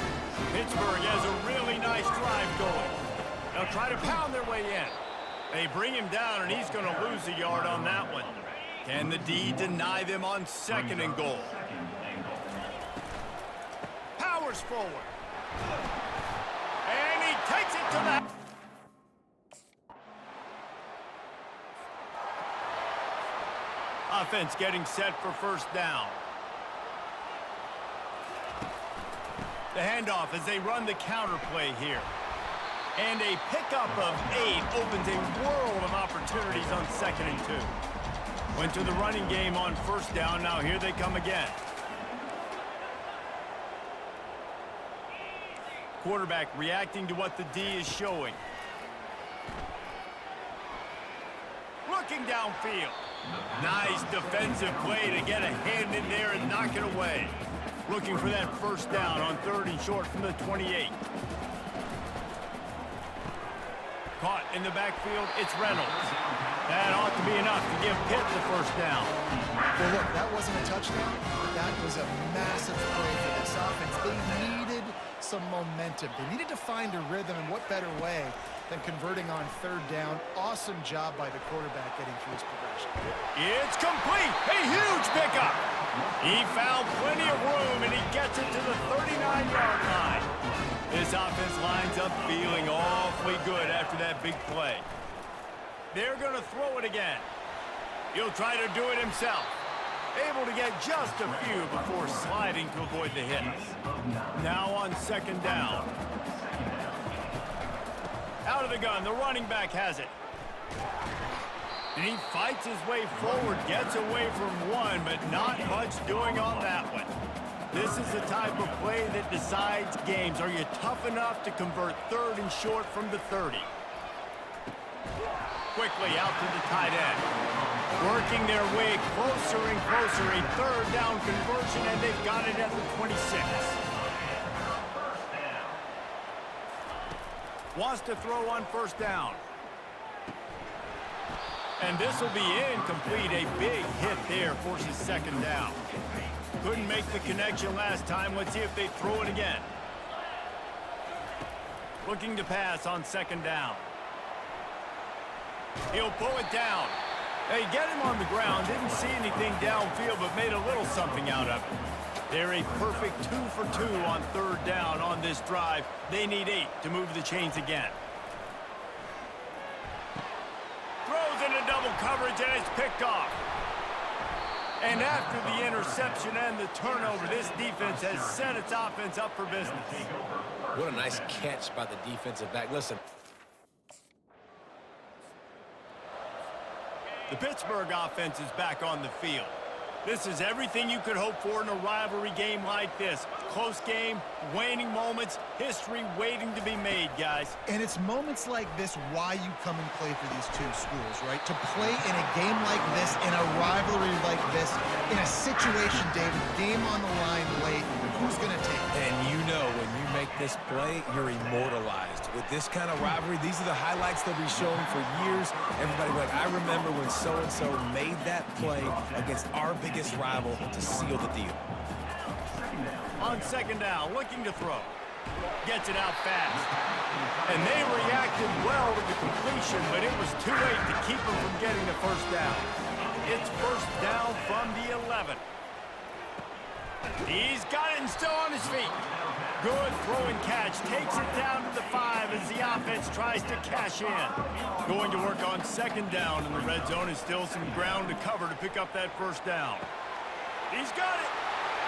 Pittsburgh has a really nice drive going. They'll try to pound their way in. They bring him down, and he's going to lose a yard on that one. Can the D deny them on 2nd and goal? Powers forward. And he takes it to the... Offense getting set for 1st down. The handoff as they run the counter play here. And a pickup of 8 opens a world of opportunities on 2nd and 2. Went to the running game on 1st down. Now here they come again. Quarterback reacting to what the D is showing. Looking downfield. Nice defensive play to get a hand in there and knock it away. Looking for that 1st down on 3rd and short from the 28. Caught in the backfield, it's Reynolds. That ought to be enough to give Pitt the first down. Well, look, that wasn't a touchdown, but that was a massive play for this offense. They needed some momentum. They needed to find a rhythm, and what better way than converting on third down. Awesome job by the quarterback getting through his progression. It's complete. A huge pickup. He found plenty of room, and he gets it to the 39-yard line. This offense lines up feeling awfully good after that big play. They're going to throw it again. He'll try to do it himself. Able to get just a few before sliding to avoid the hits. Now on second down. Out of the gun, the running back has it. And he fights his way forward, gets away from one, but not much doing on that one. This is the type of play that decides games. Are you tough enough to convert third and short from the 30? Quickly out to the tight end. Working their way closer and closer. A third down conversion, and they've got it at the 26. Wants to throw on first down. And this will be incomplete. A big hit there forces second down. Couldn't make the connection last time. Let's see if they throw it again. Looking to pass on second down. He'll pull it down. They get him on the ground. Didn't see anything downfield, but made a little something out of it. They're a perfect 2 for 2 on third down on this drive. They need 8 to move the chains again. Throws into double coverage, and it's picked off. And after the interception and the turnover, this defense has set its offense up for business. What a nice catch by the defensive back. Listen. The Pittsburgh offense is back on the field. This is everything you could hope for in a rivalry game like this. Close game, waning moments, history waiting to be made, guys. And it's moments like this why you come and play for these two schools, right? To play in a game like this, in a rivalry like this, in a situation, David, game on the line late, who's going to take it? And you know when you make this play, you're immortalized. With this kind of rivalry, these are the highlights they'll be showing for years. Everybody like, I remember when so-and-so made that play against our biggest rival to seal the deal. On second down, looking to throw. Gets it out fast. And they reacted well to the completion, but it was too late to keep them from getting the first down. It's first down from the 11. He's got it and still on his feet. Good throw and catch. Takes it down to the 5 as the offense tries to cash in. Going to work on second down, and the red zone is still some ground to cover to pick up that first down. He's got it.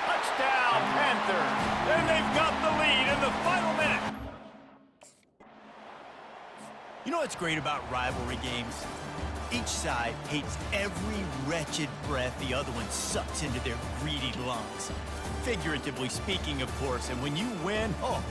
Touchdown, Panthers. And they've got the lead in the final minute. You know what's great about rivalry games? Each side hates every wretched breath the other one sucks into their greedy lungs. Figuratively speaking, of course, and when you win, oh,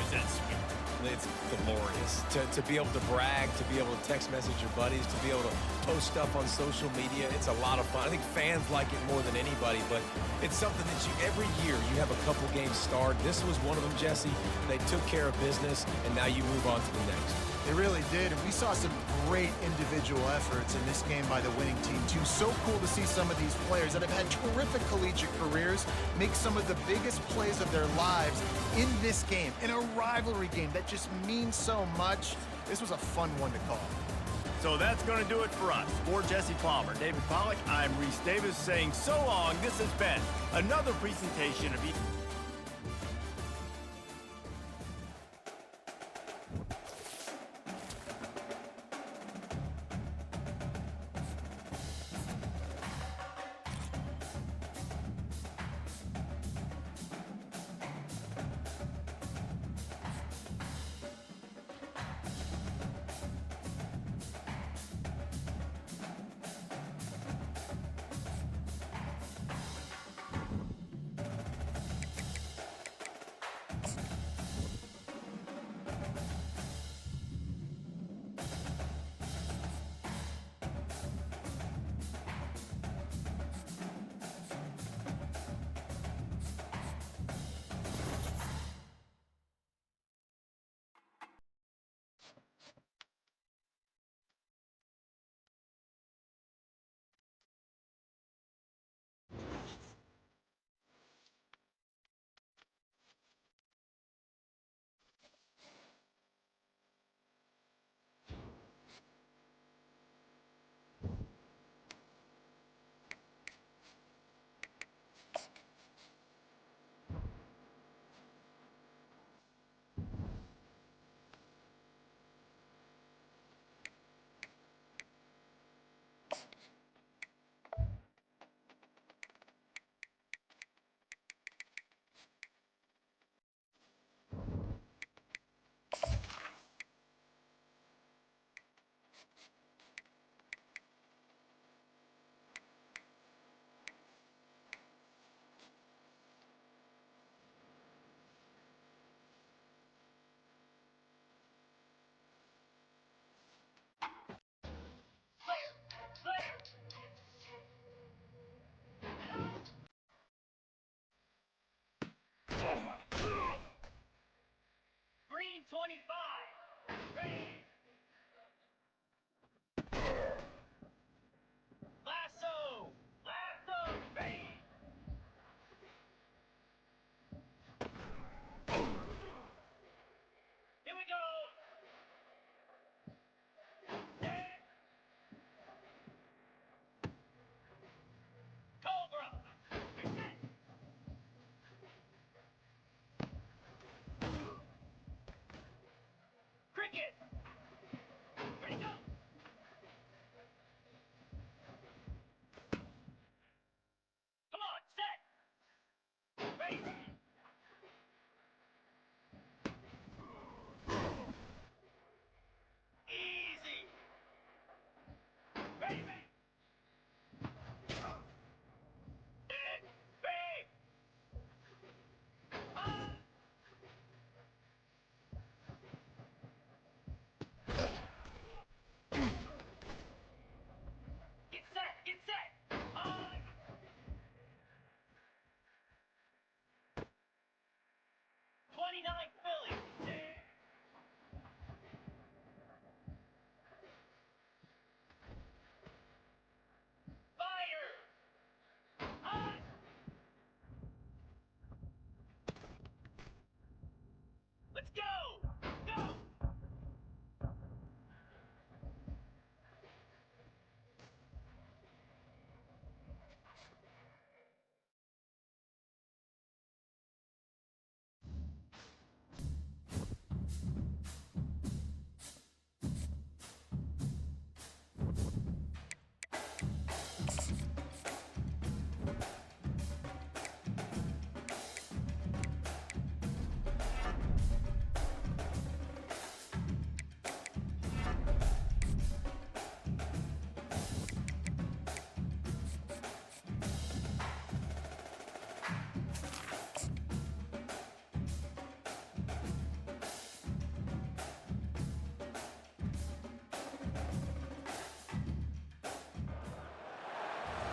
is that sweet. It's glorious to be able to brag, to be able to text message your buddies, to be able to post stuff on social media. It's a lot of fun. I think fans like it more than anybody, but it's something that every year you have a couple games starred. This was one of them, Jesse. They took care of business, and now you move on to the next. They really did, and we saw some great individual efforts in this game by the winning team, too. So cool to see some of these players that have had terrific collegiate careers make some of the biggest plays of their lives in this game, in a rivalry game that just means so much. This was a fun one to call. So that's going to do it for us. For Jesse Palmer, David Pollack, I'm Reese Davis saying so long. This has been another presentation of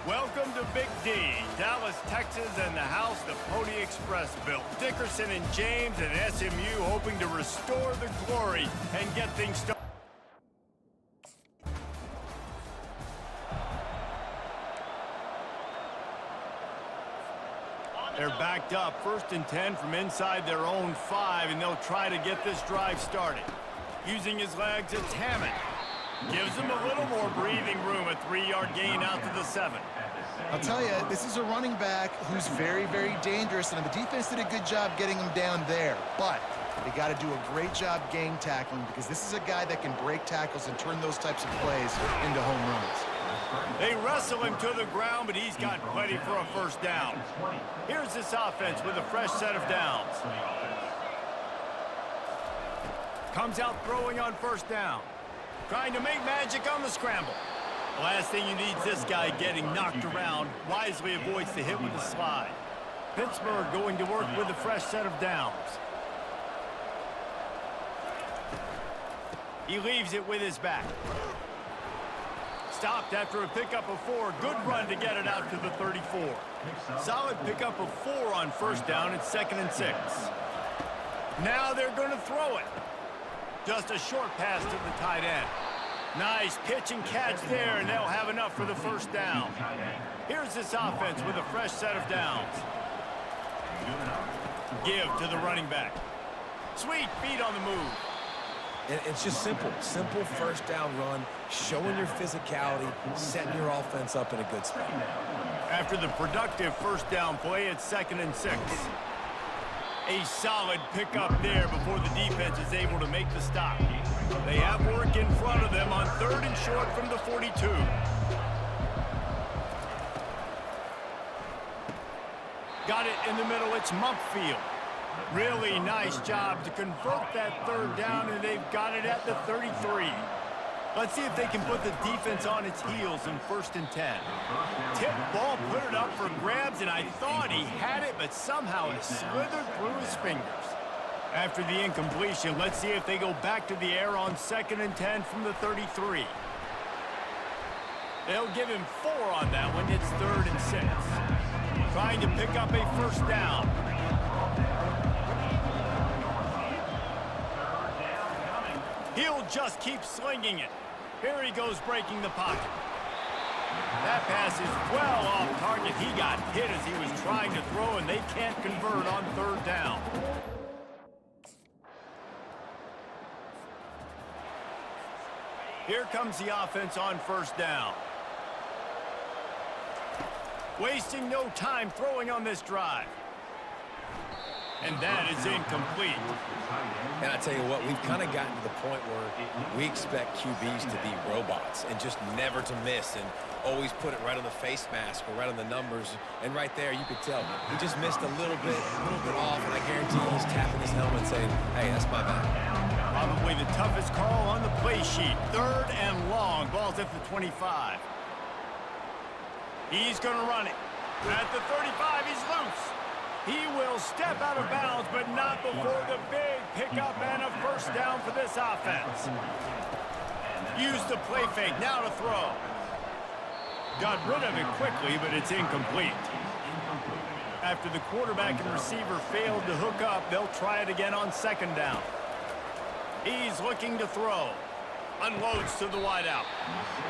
Welcome to Big D, Dallas, Texas, and the house the Pony Express built. Dickerson and James and SMU hoping to restore the glory and get things started. They're backed up, 1st and 10 from inside their own 5, and they'll try to get this drive started. Using his legs, it's Hammond. Gives him a little more breathing room, a 3-yard gain out to the 7. I'll tell you, this is a running back who's very, very dangerous, and the defense did a good job getting him down there. But they got to do a great job gang tackling because this is a guy that can break tackles and turn those types of plays into home runs. They wrestle him to the ground, but he's got plenty for a 1st down. Here's this offense with a fresh set of downs. Comes out throwing on 1st down. Trying to make magic on the scramble. The last thing you need is this guy getting knocked around. Wisely avoids the hit with the slide. Pittsburgh going to work with a fresh set of downs. He leaves it with his back. Stopped after a pickup of 4. Good run to get it out to the 34. Solid pickup of 4 on 1st down. It's 2nd and 6. Now they're going to throw it. Just a short pass to the tight end. Nice pitch and catch there, and they'll have enough for the 1st down. Here's this offense with a fresh set of downs. Give to the running back. Sweet feet on the move. And it's just simple 1st down run, showing your physicality, setting your offense up in a good spot. After the productive 1st down play, it's 2nd and 6. A solid pickup there before the defense is able to make the stop. They have work in front of them on 3rd and short from the 42. Got it in the middle, it's Mumpfield. Really nice job to convert that 3rd down, and they've got it at the 33. Let's see if they can put the defense on its heels in 1st and 10. Tip ball, put it up for grabs, and I thought he had it, but somehow it slithered through his fingers. After the incompletion, let's see if they go back to the air on 2nd and 10 from the 33. They'll give him 4 on that one. It's 3rd and 6. Trying to pick up a 1st down. He'll just keep slinging it. Here he goes breaking the pocket. That pass is well off target. He got hit as he was trying to throw, and they can't convert on 3rd down. Here comes the offense on 1st down. Wasting no time throwing on this drive. And that is incomplete. And I tell you what, we've kind of gotten to the point where we expect QBs to be robots and just never to miss and always put it right on the face mask or right on the numbers. And right there, you could tell he just missed a little bit off, and I guarantee he's tapping his helmet saying, hey, that's my bad. Probably the toughest call on the play sheet. 3rd and long. Ball's at the 25. He's going to run it. At the 35, he's loose. He will step out of bounds, but not before the big pickup and a 1st down for this offense. Use the play fake, now to throw. Got rid of it quickly, but it's incomplete. After the quarterback and receiver failed to hook up, they'll try it again on 2nd down. He's looking to throw. Unloads to the wideout.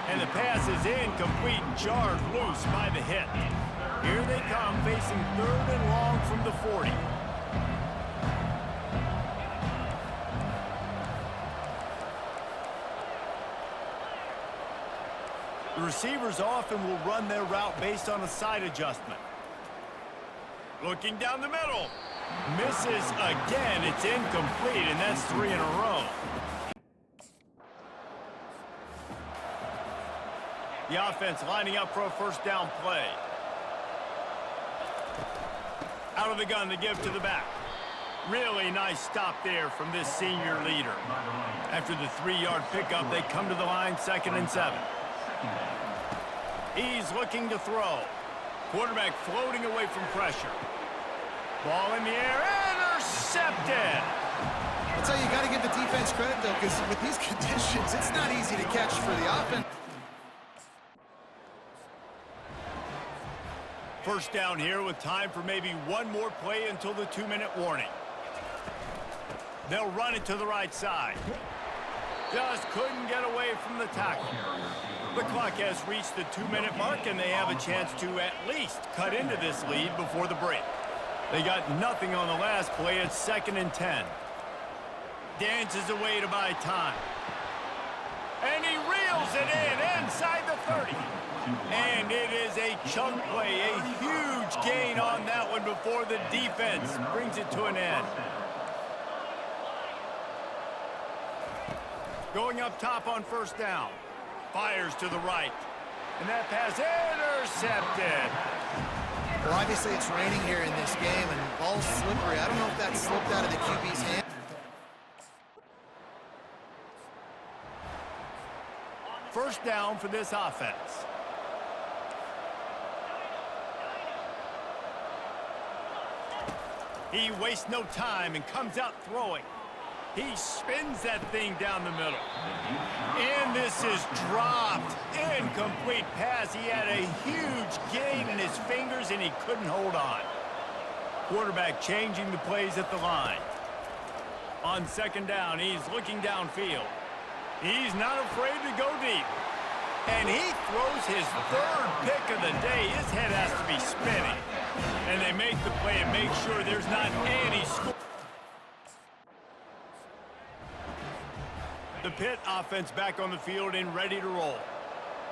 And the pass is incomplete, jarred loose by the hit. Here they come, facing 3rd and long from the 40. The receivers often will run their route based on a side adjustment. Looking down the middle. Misses again. It's incomplete, and that's 3 in a row. The offense lining up for a 1st down play. Out of the gun to give to the back. Really nice stop there from this senior leader. After the 3-yard pickup, they come to the line 2nd and 7. He's looking to throw. Quarterback floating away from pressure. Ball in the air, intercepted. I'll tell you, you got to give the defense credit, though, because with these conditions, it's not easy to catch for the offense. First down here with time for maybe one more play until the 2-minute warning. They'll run it to the right side. Just couldn't get away from the tackle. The clock has reached the 2-minute mark, and they have a chance to at least cut into this lead before the break. They got nothing on the last play. It's 2nd and 10. Dances away to buy time. And he reels it in inside the 30. And it is a chunk play, a huge gain on that one before the defense brings it to an end. Going up top on first down. Fires to the right. And that pass intercepted. Well, obviously it's raining here in this game, and the ball's slippery. I don't know if that slipped out of the QB's hand. First down for this offense. He wastes no time and comes out throwing. He spins that thing down the middle. And this is dropped. Incomplete pass. He had a huge gain in his fingers, and he couldn't hold on. Quarterback changing the plays at the line. On second down, he's looking downfield. He's not afraid to go deep. And he throws his 3rd pick of the day. His head has to be spinning. And they make the play and make sure there's not any score. The Pitt offense back on the field and ready to roll.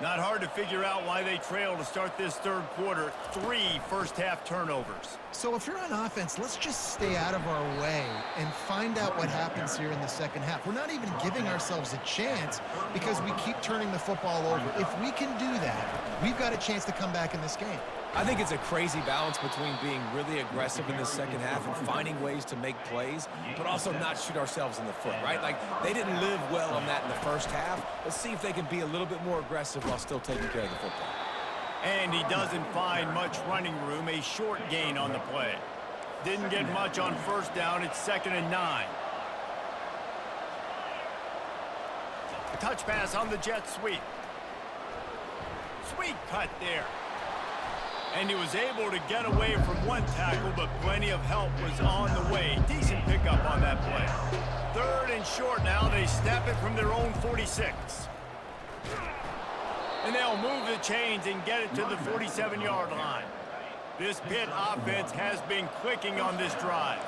Not hard to figure out why they trail to start this 3rd quarter. 3 first-half turnovers. So if you're on offense, let's just stay out of our way and find out what happens here in the second half. We're not even giving ourselves a chance because we keep turning the football over. If we can do that, we've got a chance to come back in this game. I think it's a crazy balance between being really aggressive in the second half and finding ways to make plays, but also not shoot ourselves in the foot, right? Like, they didn't live well on that in the first half. Let's see if they can be a little bit more aggressive while still taking care of the football. And he doesn't find much running room, a short gain on the play. Didn't get much on first down. It's 2nd and 9. Touch pass on the jet sweep. Sweet cut there. And he was able to get away from one tackle, but plenty of help was on the way. Decent pickup on that play. 3rd and short now. They snap it from their own 46. And they'll move the chains and get it to the 47-yard line. This Pitt offense has been clicking on this drive.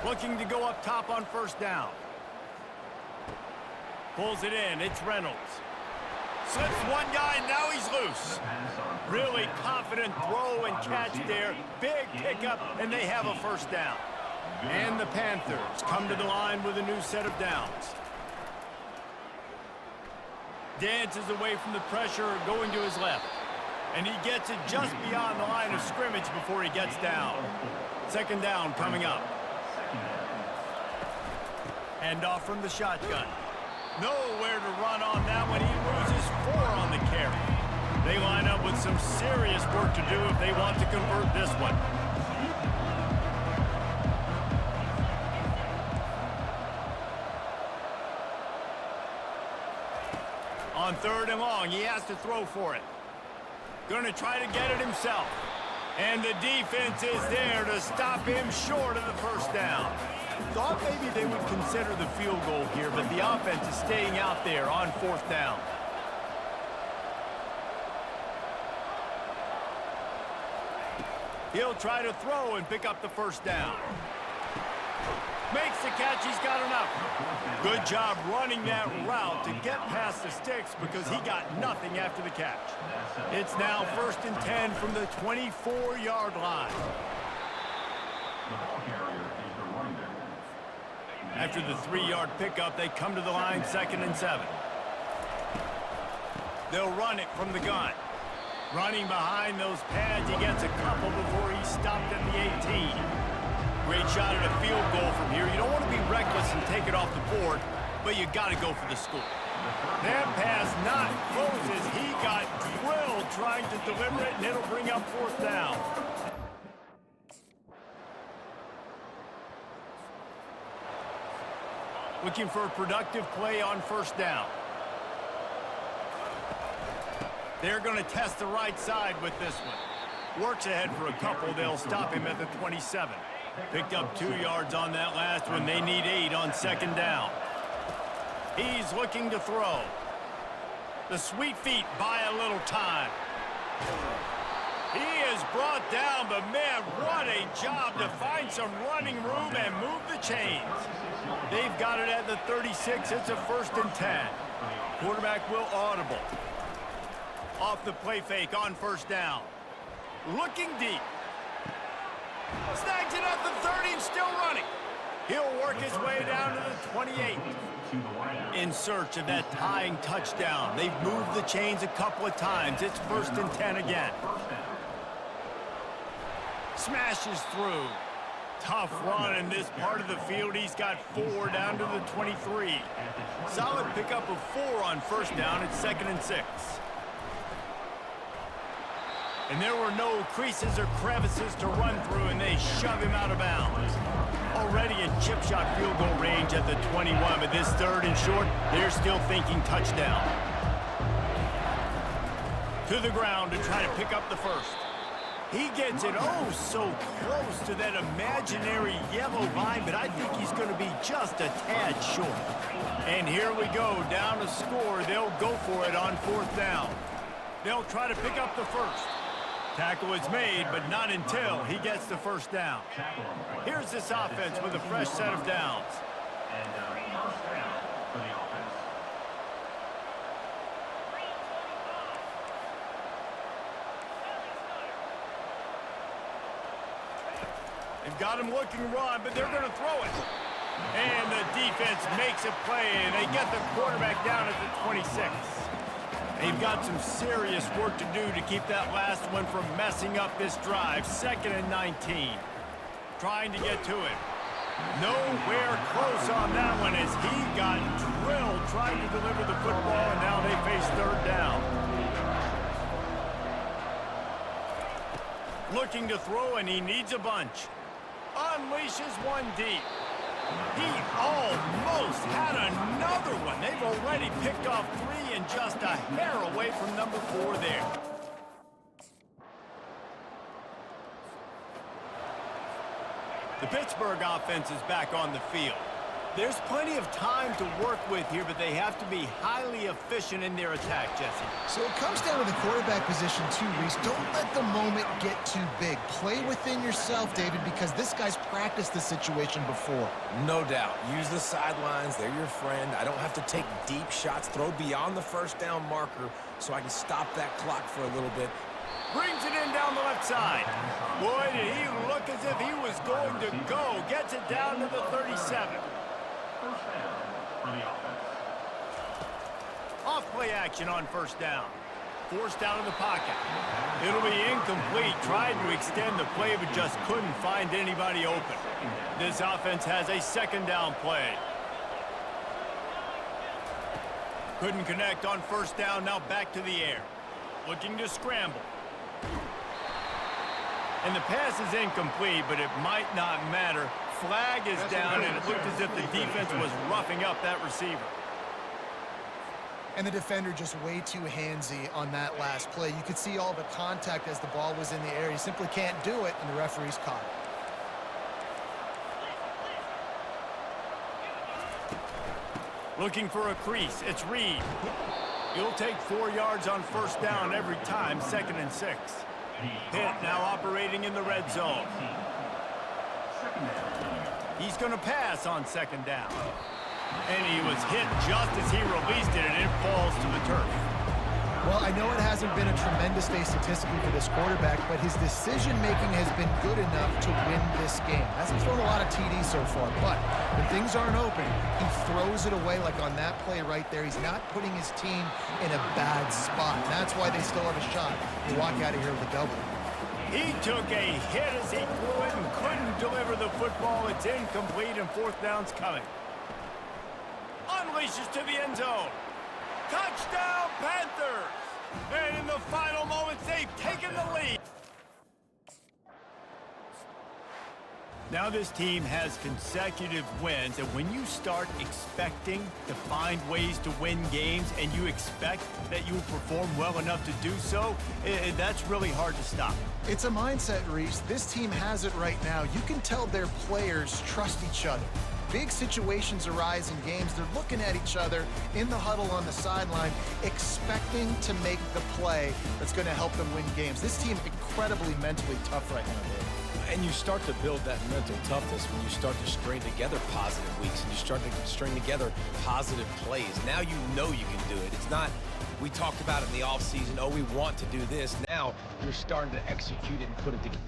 Looking to go up top on first down. Pulls it in. It's Reynolds. Slips one guy, now he's loose. Really confident throw and catch there. Big pickup, and they have a first down. And the Panthers come to the line with a new set of downs. Dances away from the pressure, going to his left. And he gets it just beyond the line of scrimmage before he gets down. 2nd down coming up. Hand off from the shotgun. Nowhere to run on that one. He loses 4 on the carry. They line up with some serious work to do if they want to convert this one. On 3rd and long, he has to throw for it. Going to try to get it himself. And the defense is there to stop him short of the first down. Thought maybe they would consider the field goal here, but the offense is staying out there on 4th down. He'll try to throw and pick up the first down. Makes the catch. He's got enough. Good job running that route to get past the sticks because he got nothing after the catch. It's now 1st and 10 from the 24-yard line. After the 3-yard pickup, they come to the line 2nd and 7. They'll run it from the gun. Running behind those pads, he gets a couple before he's stopped at the 18. Great shot at a field goal from here. You don't want to be reckless and take it off the board, but you got to go for the score. That pass not close as he got drilled trying to deliver it, and it'll bring up 4th down. Looking for a productive play on first down. They're going to test the right side with this one. Works ahead for a couple. They'll stop him at the 27. Picked up 2 yards on that last one. They need 8 on second down. He's looking to throw. The sweet feet buy a little time. He is brought down, but man, what a job to find some running room and move the chains. They've got it at the 36. It's a 1st and 10. Quarterback will audible. Off the play fake on 1st down. Looking deep. Snags it at the 30 and still running. He'll work his way down to the 28. In search of that tying touchdown. They've moved the chains a couple of times. It's 1st and 10 again. Smashes through. Tough run in this part of the field. He's got 4 down to the 23. Solid pickup of 4 on 1st down. It's 2nd and 6. And there were no creases or crevices to run through, and they shove him out of bounds. Already in chip shot field goal range at the 21, but this 3rd and short, they're still thinking touchdown. To the ground to try to pick up the 1st. He gets it oh so close to that imaginary yellow line, but I think he's going to be just a tad short. And here we go, down to score. They'll go for it on 4th down. They'll try to pick up the 1st. Tackle is made, but not until he gets the 1st down. Here's this offense with a fresh set of downs. And 1st down for the offense. They've got him looking to run, but they're going to throw it. And the defense makes a play, and they get the quarterback down at the 26. They've got some serious work to do to keep that last one from messing up this drive. 2nd and 19. Trying to get to it. Nowhere close on that one as he got drilled trying to deliver the football, and now they face 3rd down. Looking to throw, and he needs a bunch. Unleashes one deep. He almost had another one. They've already picked off 3 and just a hair away from number 4 there. The Pittsburgh offense is back on the field. There's plenty of time to work with here, but they have to be highly efficient in their attack, Jesse. So it comes down to the quarterback position too, Reese. Don't let the moment get too big. Play within yourself, David, because this guy's practiced this situation before. No doubt. Use the sidelines. They're your friend. I don't have to take deep shots. Throw beyond the 1st down marker so I can stop that clock for a little bit. Brings it in down the left side. Boy, did he look as if he was going to go. Gets it down to the 37. 1st down for the offense. Off play action on 1st down. Forced out of the pocket. It'll be incomplete. Tried to extend the play, but just couldn't find anybody open. This offense has a 2nd down play. Couldn't connect on 1st down. Now back to the air. Looking to scramble. And the pass is incomplete, but it might not matter. Flag is down, and it looked as if the defense was roughing up that receiver. And the defender just way too handsy on that last play. You could see all the contact as the ball was in the air. He simply can't do it, and the referee's caught it. Looking for a crease. It's Reed. He'll take 4 yards on 1st down every time, 2nd and 6. Pitt now operating in the red zone. He's going to pass on 2nd down. And he was hit just as he released it, and it falls to the turf. Well, I know it hasn't been a tremendous day statistically for this quarterback, but his decision-making has been good enough to win this game. Hasn't thrown a lot of TDs so far, but when things aren't open, he throws it away like on that play right there. He's not putting his team in a bad spot. And that's why they still have a shot to walk out of here with a W. He took a hit as he threw it and couldn't deliver the football. It's incomplete, and 4th down's coming. Unleashes to the end zone. Touchdown, Panthers! And in the final moments, they've taken the lead. Now this team has consecutive wins, and when you start expecting to find ways to win games and you expect that you will perform well enough to do so, that's really hard to stop. It's a mindset, Reese. This team has it right now. You can tell their players trust each other. Big situations arise in games. They're looking at each other in the huddle on the sideline, expecting to make the play that's going to help them win games. This team incredibly mentally tough right now, Dave. And you start to build that mental toughness when you start to string together positive weeks and you start to string together positive plays. Now you know you can do it. It's not, we talked about it in the offseason, oh, we want to do this. Now you're starting to execute it and put it together.